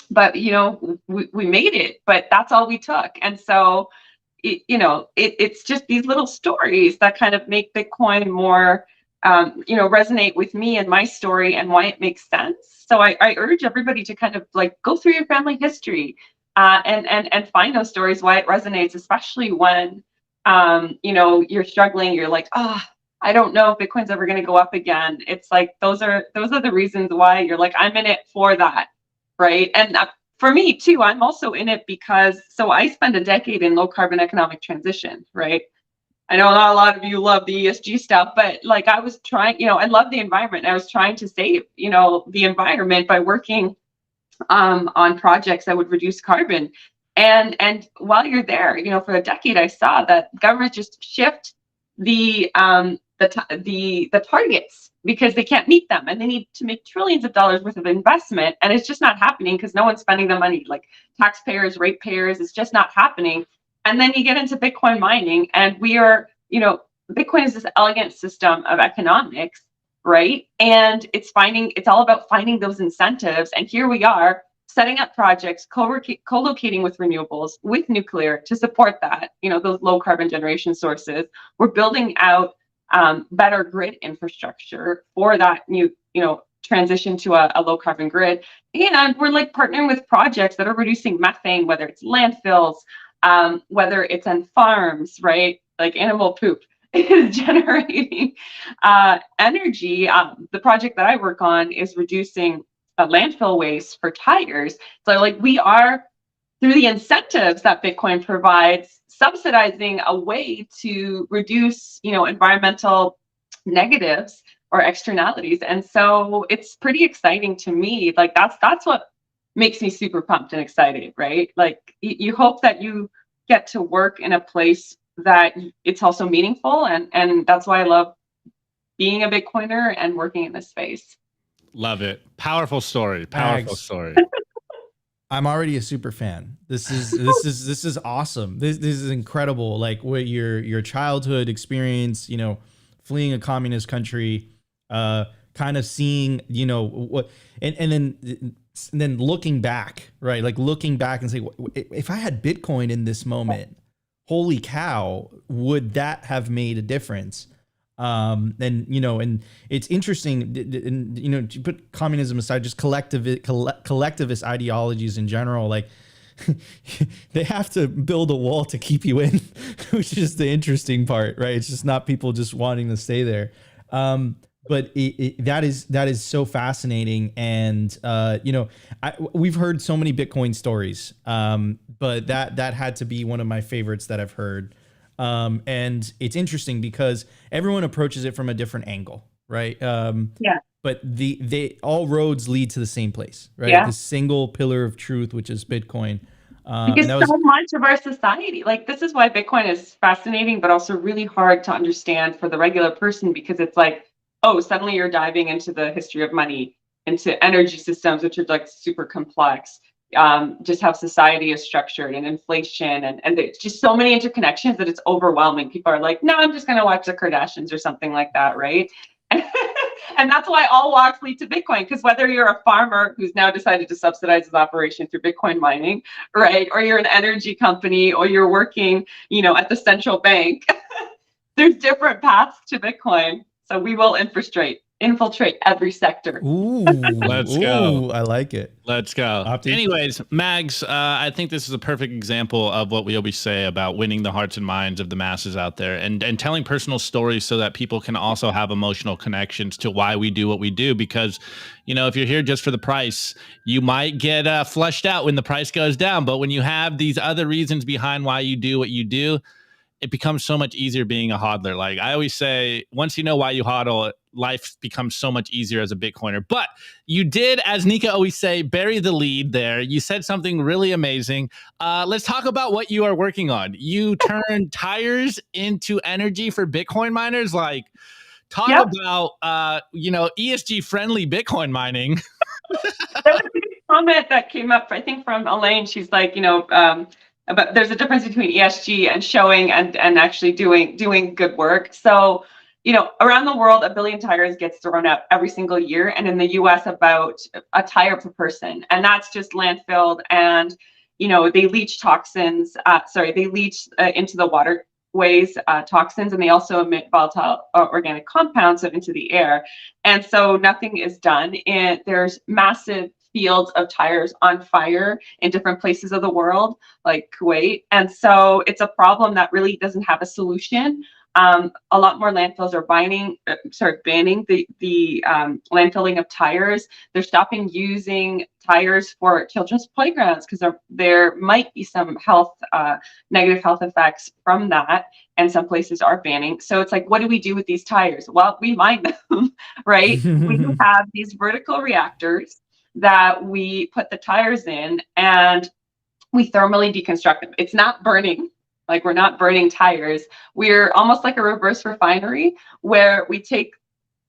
But, we made it, but that's all we took. And so, it's just these little stories that kind of make Bitcoin more, resonate with me and my story and why it makes sense. So I urge everybody to kind of like go through your family history and find those stories, why it resonates, especially when you're struggling, you're like, I don't know if Bitcoin's ever going to go up again. It's like, those are the reasons why you're like, I'm in it for that. Right. And for me too, I'm also in it because, so I spent a decade in low carbon economic transition. Right. I know not a lot of you love the ESG stuff, but like I was trying, I love the environment. I was trying to save, the environment by working on projects that would reduce carbon. And while you're there, for a decade, I saw that governments just shift the targets because they can't meet them, and they need to make trillions of dollars worth of investment, and it's just not happening because no one's spending the money. Like taxpayers, ratepayers, it's just not happening. And then you get into Bitcoin mining, and we are, Bitcoin is this elegant system of economics, right? And it's all about finding those incentives. And here we are, setting up projects, co-locating with renewables, with nuclear to support that, those low carbon generation sources. We're building out better grid infrastructure for that new, transition to a low carbon grid. And we're like partnering with projects that are reducing methane, whether it's landfills, whether it's on farms, right? Like animal poop is generating energy. The project that I work on is reducing landfill waste for tires. So like we are, through the incentives that Bitcoin provides, subsidizing a way to reduce, environmental negatives or externalities. And so it's pretty exciting to me. Like that's what makes me super pumped and excited, right? Like you hope that you get to work in a place that it's also meaningful. And that's why I love being a Bitcoiner and working in this space. Love it. Powerful story. Powerful story. I'm already a super fan. This is awesome. This is incredible. Like what your childhood experience, fleeing a communist country, kind of seeing, what, and then looking back, right? Like looking back and say, if I had Bitcoin in this moment, holy cow, would that have made a difference? And it's interesting, to put communism aside, just collectivist ideologies in general, like they have to build a wall to keep you in, which is the interesting part, right? It's just not people just wanting to stay there. But that is so fascinating. And, we've heard so many Bitcoin stories, but that had to be one of my favorites that I've heard. And it's interesting because everyone approaches it from a different angle, right? Yeah. But all roads lead to the same place, right? Yeah. The single pillar of truth, which is Bitcoin. Because so much of our society, like this is why Bitcoin is fascinating, but also really hard to understand for the regular person, because it's like, oh, suddenly you're diving into the history of money, into energy systems, which are like super complex. Just how society is structured and inflation and there's just so many interconnections that it's overwhelming. People are like, no, I'm just going to watch the Kardashians or something like that, right? And that's why all walks lead to Bitcoin, because whether you're a farmer who's now decided to subsidize his operation through Bitcoin mining, right, or you're an energy company, or you're working, at the central bank, there's different paths to Bitcoin. So we will infiltrate every sector. Ooh, Let's go. I like it. Let's go. Anyways, Mags, I think this is a perfect example of what we always say about winning the hearts and minds of the masses out there, and telling personal stories so that people can also have emotional connections to why we do what we do. Because, if you're here just for the price, you might get flushed out when the price goes down. But when you have these other reasons behind why you do what you do, it becomes so much easier being a hodler. Like I always say, once you know why you hodl, life becomes so much easier as a Bitcoiner. But you did, as Nika always say, bury the lead there. You said something really amazing. Let's talk about what you are working on. You turn tires into energy for Bitcoin miners. Like, talk about, ESG friendly Bitcoin mining. There was a good comment that came up, I think, from Elaine. She's like, but there's a difference between ESG and showing and actually doing good work. So, around the world, 1 billion tires gets thrown out every single year. And in the US, about a tire per person. And that's just landfilled. And, they leach toxins, they leach into the waterways toxins, and they also emit volatile organic compounds into the air. And so nothing is done. And there's massive fields of tires on fire in different places of the world, like Kuwait. And so it's a problem that really doesn't have a solution. A lot more landfills are banning the landfilling of tires. They're stopping using tires for children's playgrounds because there might be some negative health effects from that, and some places are banning. So it's like, what do we do with these tires? Well, we mine them, right? We have these vertical reactors that we put the tires in, and we thermally deconstruct them. It's not burning. Like, we're not burning tires. We're almost like a reverse refinery where we take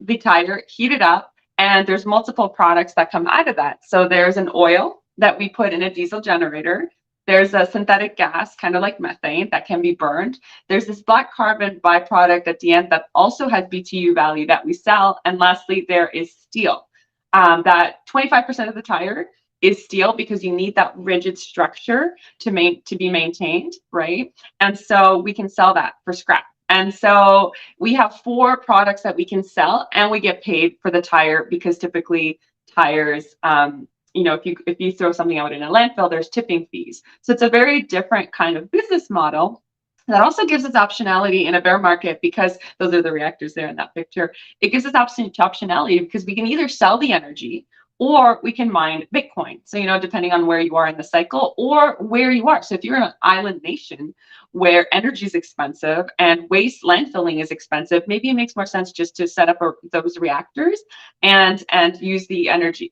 the tire, heat it up, and there's multiple products that come out of that. So there's an oil that we put in a diesel generator. There's a synthetic gas, kind of like methane, that can be burned. There's this black carbon byproduct at the end that also has BTU value that we sell. And lastly, there is steel. That 25% of the tire is steel, because you need that rigid structure to be maintained, right? And so we can sell that for scrap. And so we have 4 products that we can sell, and we get paid for the tire, because typically tires, if you throw something out in a landfill, there's tipping fees. So it's a very different kind of business model. That also gives us optionality in a bear market, because those are the reactors there in that picture. It gives us optionality because we can either sell the energy or we can mine Bitcoin. So, depending on where you are in the cycle or where you are. So if you're in an island nation where energy is expensive and waste landfilling is expensive, maybe it makes more sense just to set up those reactors and use the energy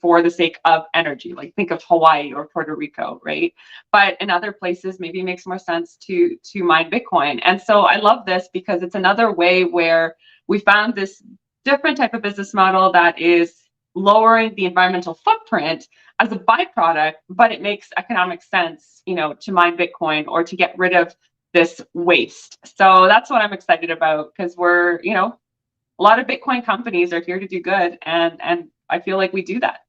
for the sake of energy. Like think of Hawaii or Puerto Rico, right? But in other places, maybe it makes more sense to mine Bitcoin. And so I love this because it's another way where we found this different type of business model that is lowering the environmental footprint as a byproduct, but it makes economic sense, to mine Bitcoin or to get rid of this waste. So that's what I'm excited about, because we're, a lot of Bitcoin companies are here to do good, and I feel like we do that.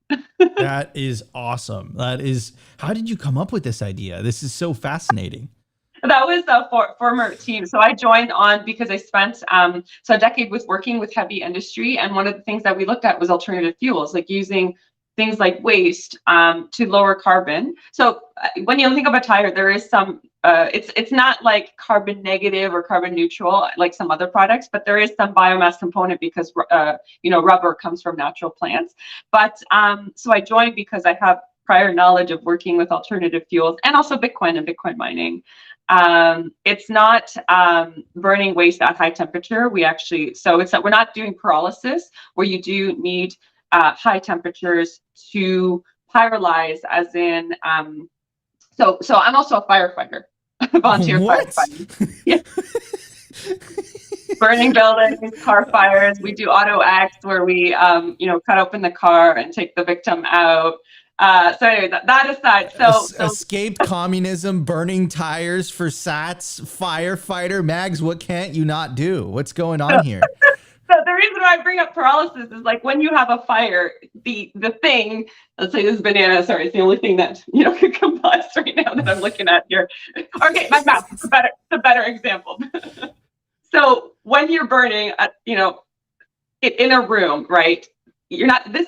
That is awesome. How did you come up with this idea? This is so fascinating. That was a former team. So I joined on because I spent a decade with working with heavy industry. And one of the things that we looked at was alternative fuels, like using things like waste to lower carbon. So when you think about tire, there is some, it's not like carbon negative or carbon neutral like some other products, but there is some biomass component because, rubber comes from natural plants. But so I joined because I have prior knowledge of working with alternative fuels and also Bitcoin and Bitcoin mining. It's not burning waste at high temperature. We're not doing pyrolysis, where you do need high temperatures to pyrolyze, as in so I'm also a firefighter. Volunteer firefighter. Yeah. Burning buildings, car fires. We do auto acts where we cut open the car and take the victim out. So anyway, that aside, escaped communism, burning tires for sats, firefighter. Mags, what can't you not do? What's going on here? So the reason why I bring up pyrolysis is like when you have a fire, the thing, let's say this banana, sorry, it's the only thing that could combust right now that I'm looking at here. Okay, my mouth is a better example. So when you're burning, in a room, right? You're not this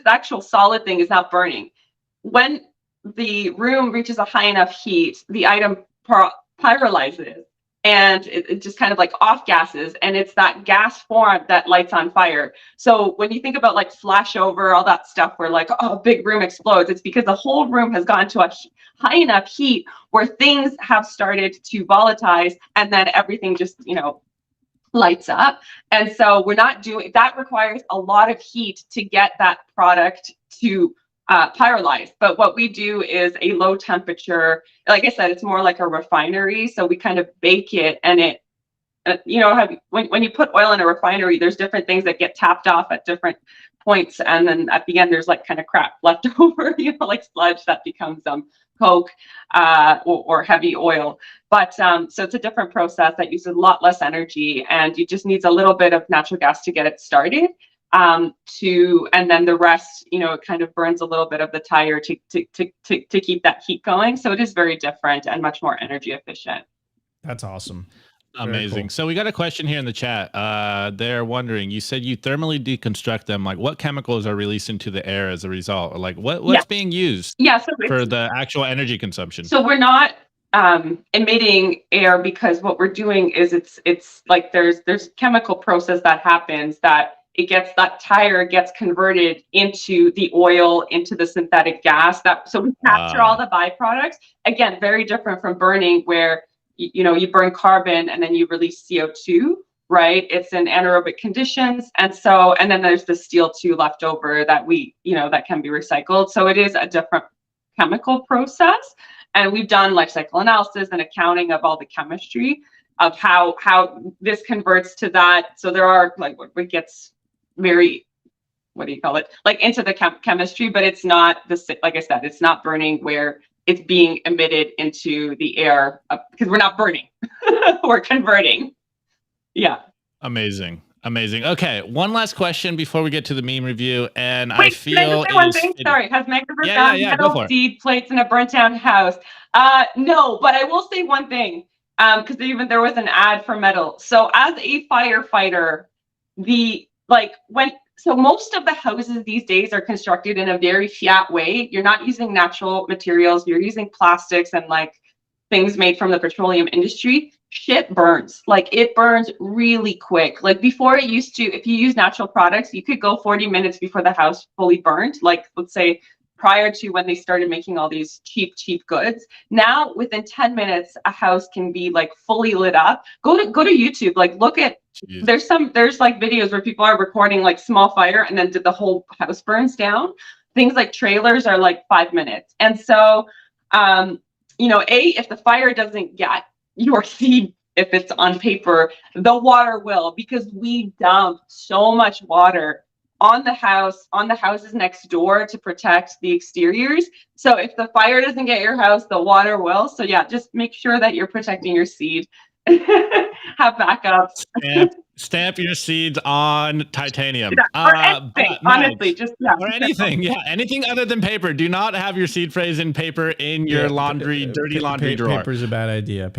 actual solid thing is not burning. When the room reaches a high enough heat, the item pyrolyzes, and it just kind of like off gases, and it's that gas form that lights on fire. So when you think about like flashover, all that stuff where like, a big room explodes, it's because the whole room has gone to a high enough heat where things have started to volatilize, and then everything just lights up. And so we're not doing that. Requires a lot of heat to get that product to pyrolyze. But what we do is a low temperature, like I said, it's more like a refinery. So we kind of bake it, and it when you put oil in a refinery, there's different things that get tapped off at different points, and then at the end there's like kind of crap left over, like sludge that becomes coke or heavy oil. But so it's a different process that uses a lot less energy, and you just needs a little bit of natural gas to get it started. And then the rest, it kind of burns a little bit of the tire to keep that heat going. So it is very different and much more energy efficient. That's awesome. Amazing. Cool. So we got a question here in the chat. They're wondering, you said you thermally deconstruct them. Like, what chemicals are released into the air as a result? Or like what's being used for the actual energy consumption? So we're not emitting air, because what we're doing is it's like there's chemical process that happens that that tire gets converted into the oil, into the synthetic gas. So we capture all the byproducts. Again, very different from burning, where you burn carbon and then you release CO2, right? It's in anaerobic conditions. And then there's the steel too left over that that can be recycled. So it is a different chemical process. And we've done life cycle analysis and accounting of all the chemistry of how this converts to that. So there are like what gets very, what do you call it? Like into the chemistry, but it's not like I said, it's not burning where it's being emitted into the air, because we're not burning, we're converting. Yeah. Amazing. Amazing. Okay, one last question before we get to the meme review, and I Wait, can I feel just say one thing? Sorry, has Meg ever found go metal for it. seed plates in a burnt down house? No, but I will say one thing, because even there was an ad for metal. So as a firefighter, so most of the houses these days are constructed in a very fiat way. You're not using natural materials. You're using plastics and like things made from the petroleum industry. Shit burns. Like it burns really quick. Like before it used to, if you use natural products, you could go 40 minutes before the house fully burned. Like let's say prior to when they started making all these cheap goods. Now within 10 minutes, a house can be like fully lit up. Go to YouTube, like look at, there's like videos where people are recording like small fire and then the whole house burns down. Things like trailers are like 5 minutes. And so, if the fire doesn't get your seed, if it's on paper, the water will, because we dump so much water on the houses next door to protect the exteriors. So if the fire doesn't get your house, the water will. So yeah, just make sure that you're protecting your seed. Have backups. Stamp your seeds on titanium. Or anything, honestly, or anything. Yeah, anything other than paper. Do not have your seed phrase in paper in your dirty laundry drawer. Paper's a bad idea.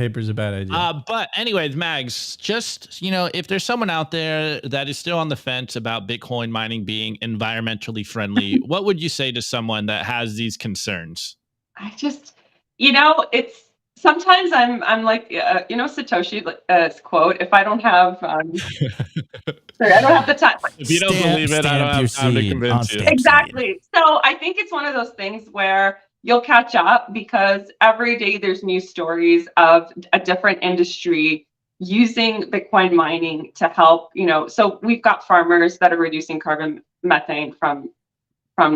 But anyways, Mags, just, if there's someone out there that is still on the fence about Bitcoin mining being environmentally friendly, what would you say to someone that has these concerns? I just, it's, sometimes I'm like, Satoshi's quote, if I don't have, sorry, I don't have the time. If you don't believe it, I don't have time to convince you. Exactly. So I think it's one of those things where you'll catch up, because every day there's news stories of a different industry using Bitcoin mining to help, so we've got farmers that are reducing carbon methane from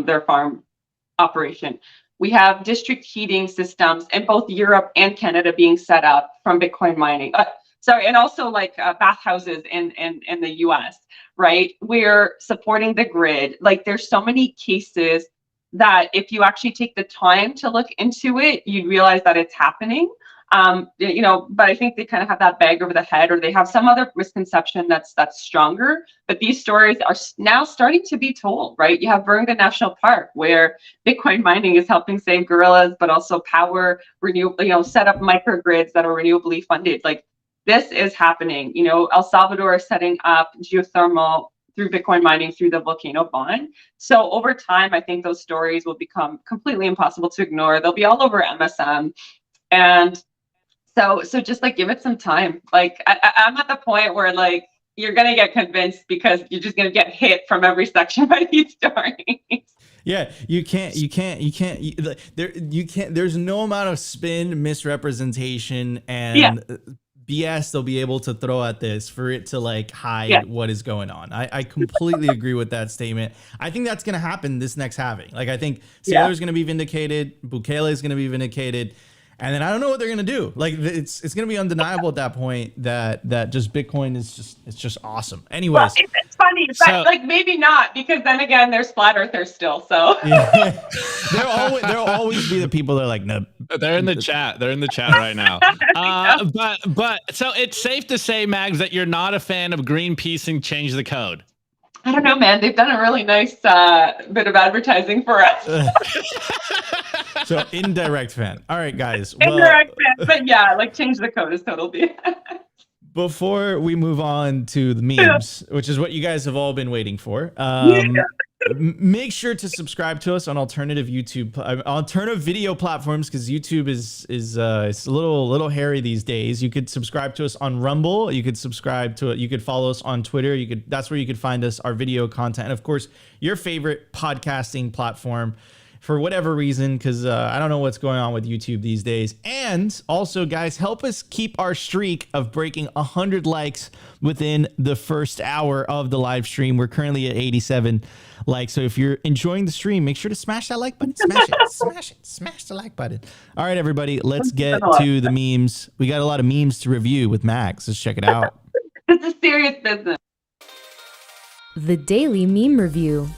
their farm operation. We have district heating systems in both Europe and Canada being set up from Bitcoin mining. And also like bathhouses in the US, right? We're supporting the grid. Like there's so many cases that if you actually take the time to look into it, you'd realize that it's happening. But I think they kind of have that bag over the head, or they have some other misconception that's stronger. But these stories are now starting to be told, right? You have Virunga National Park, where Bitcoin mining is helping save gorillas, but also power renewable, set up microgrids that are renewably funded. Like this is happening. El Salvador is setting up geothermal through Bitcoin mining through the volcano bond. So over time, I think those stories will become completely impossible to ignore. They'll be all over MSM. And so just like give it some time. Like I'm at the point where like you're gonna get convinced, because you're just gonna get hit from every section by these stories. Yeah, you can't. There's no amount of spin, misrepresentation, and BS they'll be able to throw at this for it to like hide what is going on. I completely agree with that statement. I think that's gonna happen this next halving. Like I think Sailor's gonna be vindicated, Bukele is gonna be vindicated. And then I don't know what they're gonna do. Like it's gonna be undeniable at that point that just Bitcoin is just awesome. Anyways, well, it's funny, but like maybe not, because then again, there's flat earthers still. So there'll always be the people that are like, no. They're in the chat. They're in the chat right now. But so it's safe to say, Mags, that you're not a fan of Greenpeace and Change the Code. I don't know, man. They've done a really nice bit of advertising for us. So indirect fan. All right, guys. Indirect fan, but yeah, like Change the Code is totally. Before we move on to the memes, which is what you guys have all been waiting for, make sure to subscribe to us on alternative video platforms, because YouTube is it's a little hairy these days. You could subscribe to us on Rumble. You could subscribe to it. You could follow us on Twitter. That's where you could find us, our video content, and of course your favorite podcasting platform. For whatever reason, because I don't know what's going on with YouTube these days. And also, guys, help us keep our streak of breaking 100 likes within the first hour of the live stream. We're currently at 87 likes. So if you're enjoying the stream, make sure to smash that like button. Smash it. Smash the like button. All right, everybody, let's get to the memes. We got a lot of memes to review with Max. Let's check it out. It's a serious business. The Daily Meme Review.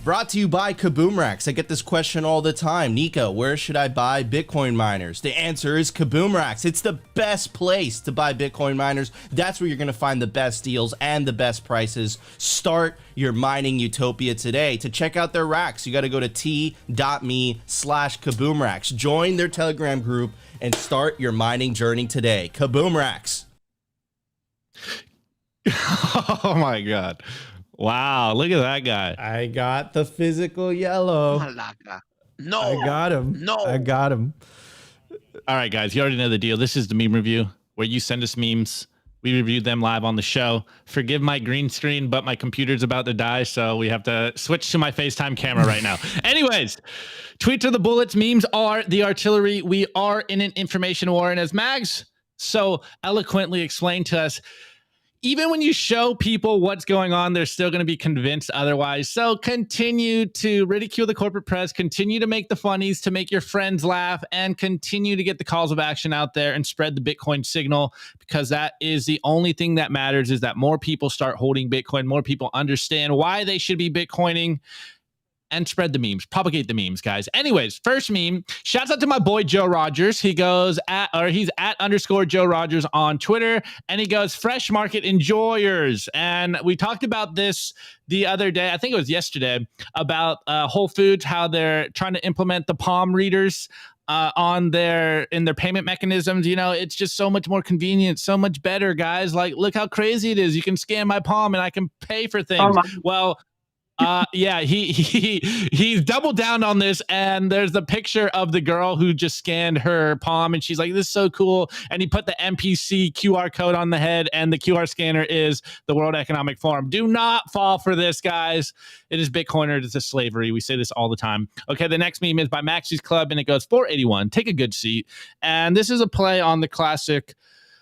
Brought to you by Kaboomracks. I get this question all the time. Nico, where should I buy Bitcoin miners? The answer is Kaboomracks. It's the best place to buy Bitcoin miners. That's where you're going to find the best deals and the best prices. Start your mining utopia today. To check out their racks, you got to go to t.me/Kaboomracks. Join their Telegram group and start your mining journey today. Kaboomracks. Oh my God. Wow, look at that guy. I got the physical yellow. Malaga. No. I got him. No. I got him. All right, guys, you already know the deal. This is the meme review where you send us memes. We review them live on the show. Forgive my green screen, but my computer's about to die, so we have to switch to my FaceTime camera right now. Anyways, tweets are the bullets. Memes are the artillery. We are in an information war, and as Mags so eloquently explained to us, even when you show people what's going on, they're still going to be convinced otherwise. So continue to ridicule the corporate press, continue to make the funnies, to make your friends laugh, and continue to get the calls of action out there and spread the Bitcoin signal, because that is the only thing that matters, is that more people start holding Bitcoin, more people understand why they should be Bitcoining, and spread the memes, propagate the memes, guys. Anyways, first meme, shouts out to my boy Joe Rogers. He's at _ Joe Rogers on Twitter, and he goes, fresh market enjoyers. And we talked about this the other day, I think it was yesterday, about Whole Foods, how they're trying to implement the palm readers in their payment mechanisms. You know, it's just so much more convenient, so much better, guys. Like, look how crazy it is. You can scan my palm and I can pay for things. Yeah, he's doubled down on this, and there's the picture of the girl who just scanned her palm, and she's like, this is so cool. And he put the MPC QR code on the head, and the QR scanner is the World Economic Forum. Do not fall for this, guys. It is Bitcoiner. It's a slavery. We say this all the time. Okay, the next meme is by Maxie's Club, and it goes, 481, take a good seat. And this is a play on the classic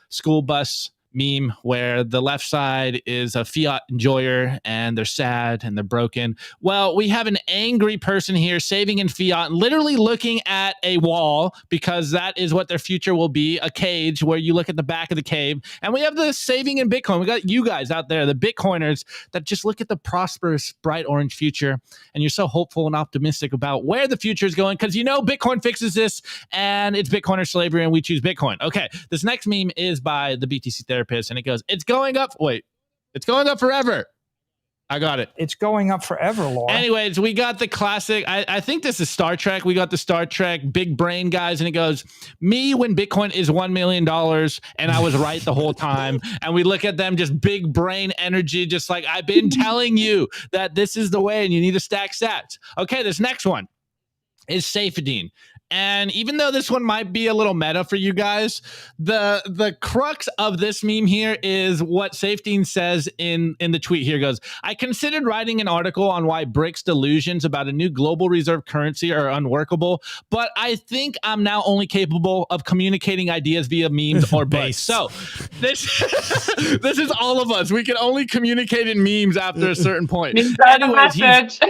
school bus meme where the left side is a fiat enjoyer and they're sad and they're broken. Well, we have an angry person here saving in fiat and literally looking at a wall, because that is what their future will be, a cage where you look at the back of the cave. And we have the saving in Bitcoin. We got you guys out there, the Bitcoiners, that just look at the prosperous, bright orange future, and you're so hopeful and optimistic about where the future is going, because you know Bitcoin fixes this, and it's Bitcoiner slavery, and we choose Bitcoin. Okay, this next meme is by the BTC Therapist, and it goes, it's going up. Wait, it's going up forever. I got it. It's going up forever, Laura. Anyways, we got the classic. I think this is Star Trek. We got the Star Trek big brain guys, and it goes, me when Bitcoin is $1 million, and I was right the whole time. And we look at them, just big brain energy, just like, I've been telling you that this is the way, and you need to stack sats. Okay, this next one is Safedine. And even though this one might be a little meta for you guys, the crux of this meme here is what Safedine says in the tweet here. Goes, I considered writing an article on why BRICS delusions about a new global reserve currency are unworkable, but I think I'm now only capable of communicating ideas via memes or base. So this is all of us. We can only communicate in memes after a certain point. Anyways,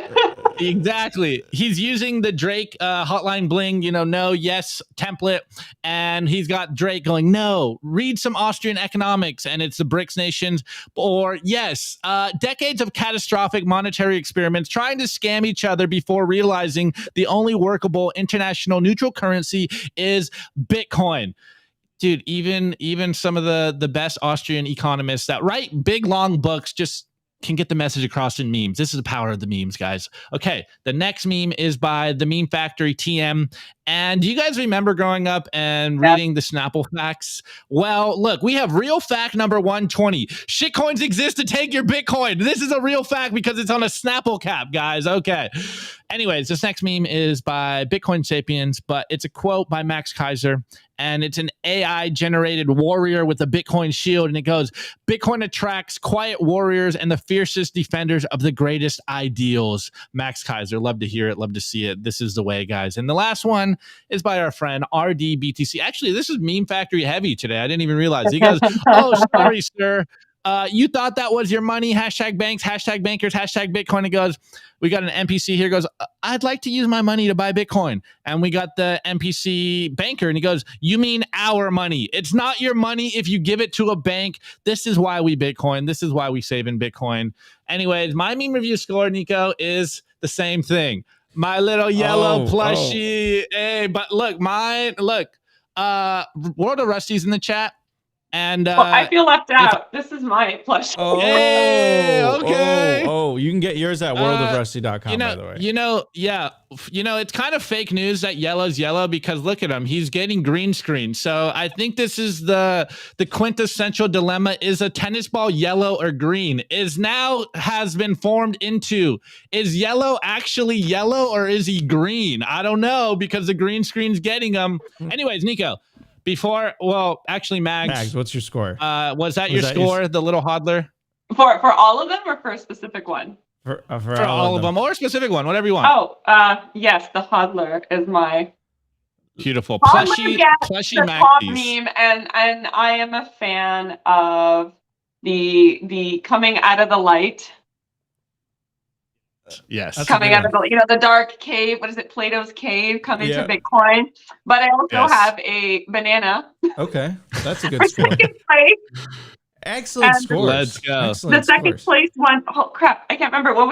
exactly. He's using the Drake hotline bling, no, yes template. And he's got Drake going, no, read some Austrian economics. And it's the BRICS nations. Or yes, decades of catastrophic monetary experiments trying to scam each other before realizing the only workable international neutral currency is Bitcoin. Dude, even some of the best Austrian economists that write big, long books just can get the message across in memes. This is the power of the memes, guys. Okay, the next meme is by the Meme Factory TM. And do you guys remember growing up and reading the Snapple facts? Well, look, we have real fact number 120. Shitcoins exist to take your Bitcoin. This is a real fact because it's on a Snapple cap, guys. Okay. Anyways, this next meme is by Bitcoin Sapiens, but it's a quote by Max Kaiser, and it's an AI-generated warrior with a Bitcoin shield, and it goes, Bitcoin attracts quiet warriors and the fiercest defenders of the greatest ideals. Max Kaiser, love to hear it, love to see it. This is the way, guys. And the last one is by our friend RDBTC. Actually, this is Meme Factory heavy today. I didn't even realize. He goes, oh, sorry, sir. You thought that was your money, hashtag banks, hashtag bankers, hashtag Bitcoin. It goes, we got an NPC here, goes, I'd like to use my money to buy Bitcoin. And we got the NPC banker, and he goes, you mean our money. It's not your money if you give it to a bank. This is why we Bitcoin. This is why we save in Bitcoin. Anyways, my meme review score, Nico, is the same thing. My little yellow plushie. Hey, but look, World of Rusty's in the chat. And Well, I feel left out. This is my plush. Yay, okay. You can get yours at worldofrusty.com, by the way. It's kind of fake news that yellow's yellow because look at him. He's getting green screen. So I think this is the quintessential dilemma. Is a tennis ball yellow or green? Has been formed into, is yellow actually yellow or is he green? I don't know because the green screen's getting him. Anyways, Nico. Mags, what's your score? Was that your score, the little hodler? For all of them or for a specific one? For all of them or a specific one, whatever you want. Yes, the hodler is my beautiful plushy the top meme, and I am a fan of the coming out of the light. Yes. Coming out of the dark cave. What is it? Plato's cave coming to Bitcoin. But I also have a banana. Okay. That's a good score. Second place. Excellent score. Let's go. The second place one. Oh crap. I can't remember. It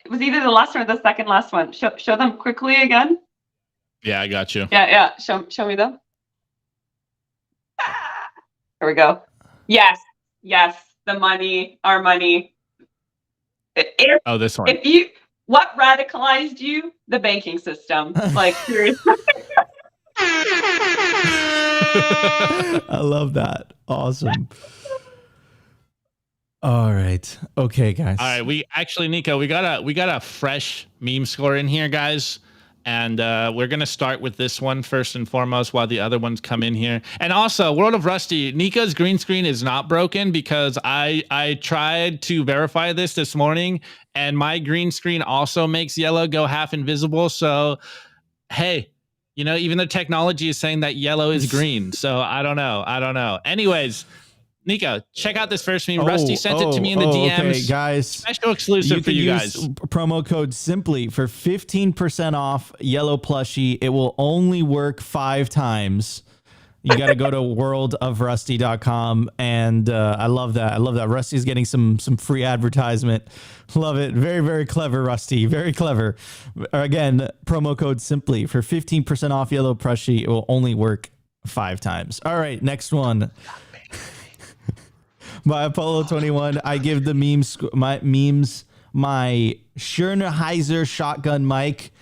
was either the last one or the second last one. Show them quickly again. Yeah, I got you. Yeah. Show me them. Here we go. Yes. The money, our money. This one. What radicalized you? The banking system. Like, seriously. I love that. Awesome. All right. Okay, guys. All right. Nico, we got a fresh meme score in here, guys. And we're going to start with this one first and foremost while the other ones come in here. And also, World of Rusty, Nico's green screen is not broken because I tried to verify this morning, and my green screen also makes yellow go half invisible. So, hey, even the technology is saying that yellow is green. So I don't know. Anyways, Nico, check out this first meme. Rusty sent it to me in the DMs. Okay, guys. Special exclusive for you guys. Promo code SIMPLY for 15% off yellow plushie. It will only work 5 times. You got to go to worldofrusty.com. And I love that. Rusty's getting some free advertisement. Love it. Very, very clever, Rusty. Very clever. Again, promo code SIMPLY for 15% off yellow plushie. It will only work 5 times. All right, next one. By Apollo 21, I give the my Schernheiser shotgun mic.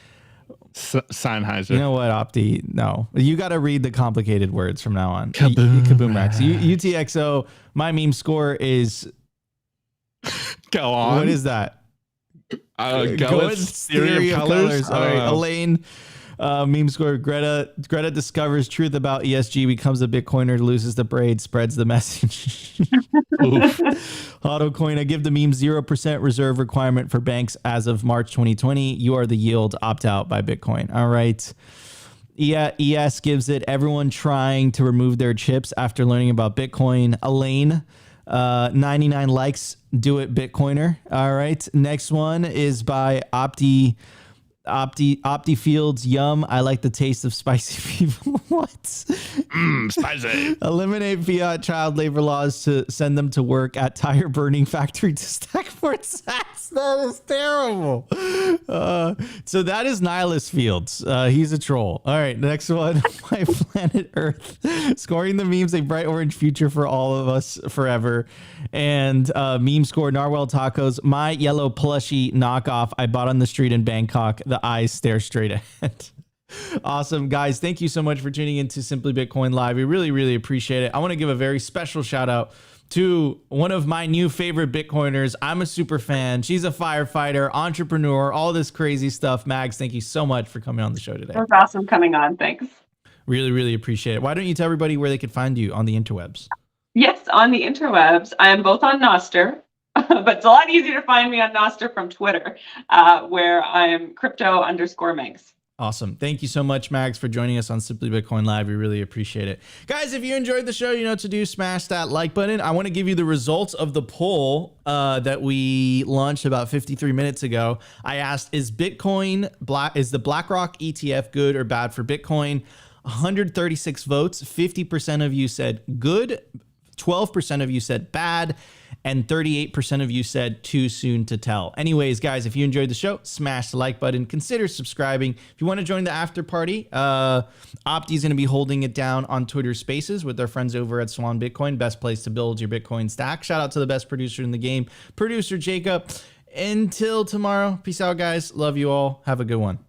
Sennheiser. You know what, Opti? No, you got to read the complicated words from now on. Kaboom Rex. UTXO. My meme score is. Go on. What is that? Goetz theory of colors. All right, Elaine. Meme score. Greta discovers truth about ESG, becomes a Bitcoiner, loses the braid, spreads the message. AutoCoin. I give the meme 0% reserve requirement for banks as of March 2020. You are the yield. Opt out by Bitcoin. All right. ES gives it everyone trying to remove their chips after learning about Bitcoin. Elaine. 99 likes. Do it, Bitcoiner. All right. Next one is by Opti Fields. Yum. I like the taste of spicy people. What? Spicy. Eliminate fiat child labor laws to send them to work at tire burning factory to stack more sats. That is terrible. So that is Nihilist Fields. He's a troll. All right, next one. My planet Earth. Scoring the memes a bright orange future for all of us forever. And meme score Narwhal Tacos. My yellow plushie knockoff I bought on the street in Bangkok. The eyes stare straight ahead. Awesome, guys. Thank you so much for tuning into Simply Bitcoin Live. We really, really appreciate it. I want to give a very special shout out to one of my new favorite Bitcoiners. I'm a super fan. She's a firefighter, entrepreneur, all this crazy stuff. Mags, thank you so much for coming on the show today. It was awesome coming on. Thanks. Really, really appreciate it. Why don't you tell everybody where they could find you on the interwebs? Yes, on the interwebs. I am both on Nostr, but it's a lot easier to find me on Nostr from Twitter, where I'm crypto_Megs. Awesome. Thank you so much, Mags, for joining us on Simply Bitcoin Live. We really appreciate it. Guys, if you enjoyed the show, you know what to do. Smash that like button. I want to give you the results of the poll that we launched about 53 minutes ago. I asked, is the BlackRock ETF good or bad for Bitcoin? 136 votes. 50% of you said good. 12% of you said bad. and 38% of you said too soon to tell. Anyways, guys, if you enjoyed the show, smash the like button, consider subscribing. If you want to join the after party, Opti is going to be holding it down on Twitter Spaces with our friends over at Swan Bitcoin. Best place to build your Bitcoin stack. Shout out to the best producer in the game, producer Jacob. Until tomorrow, peace out, guys. Love you all. Have a good one.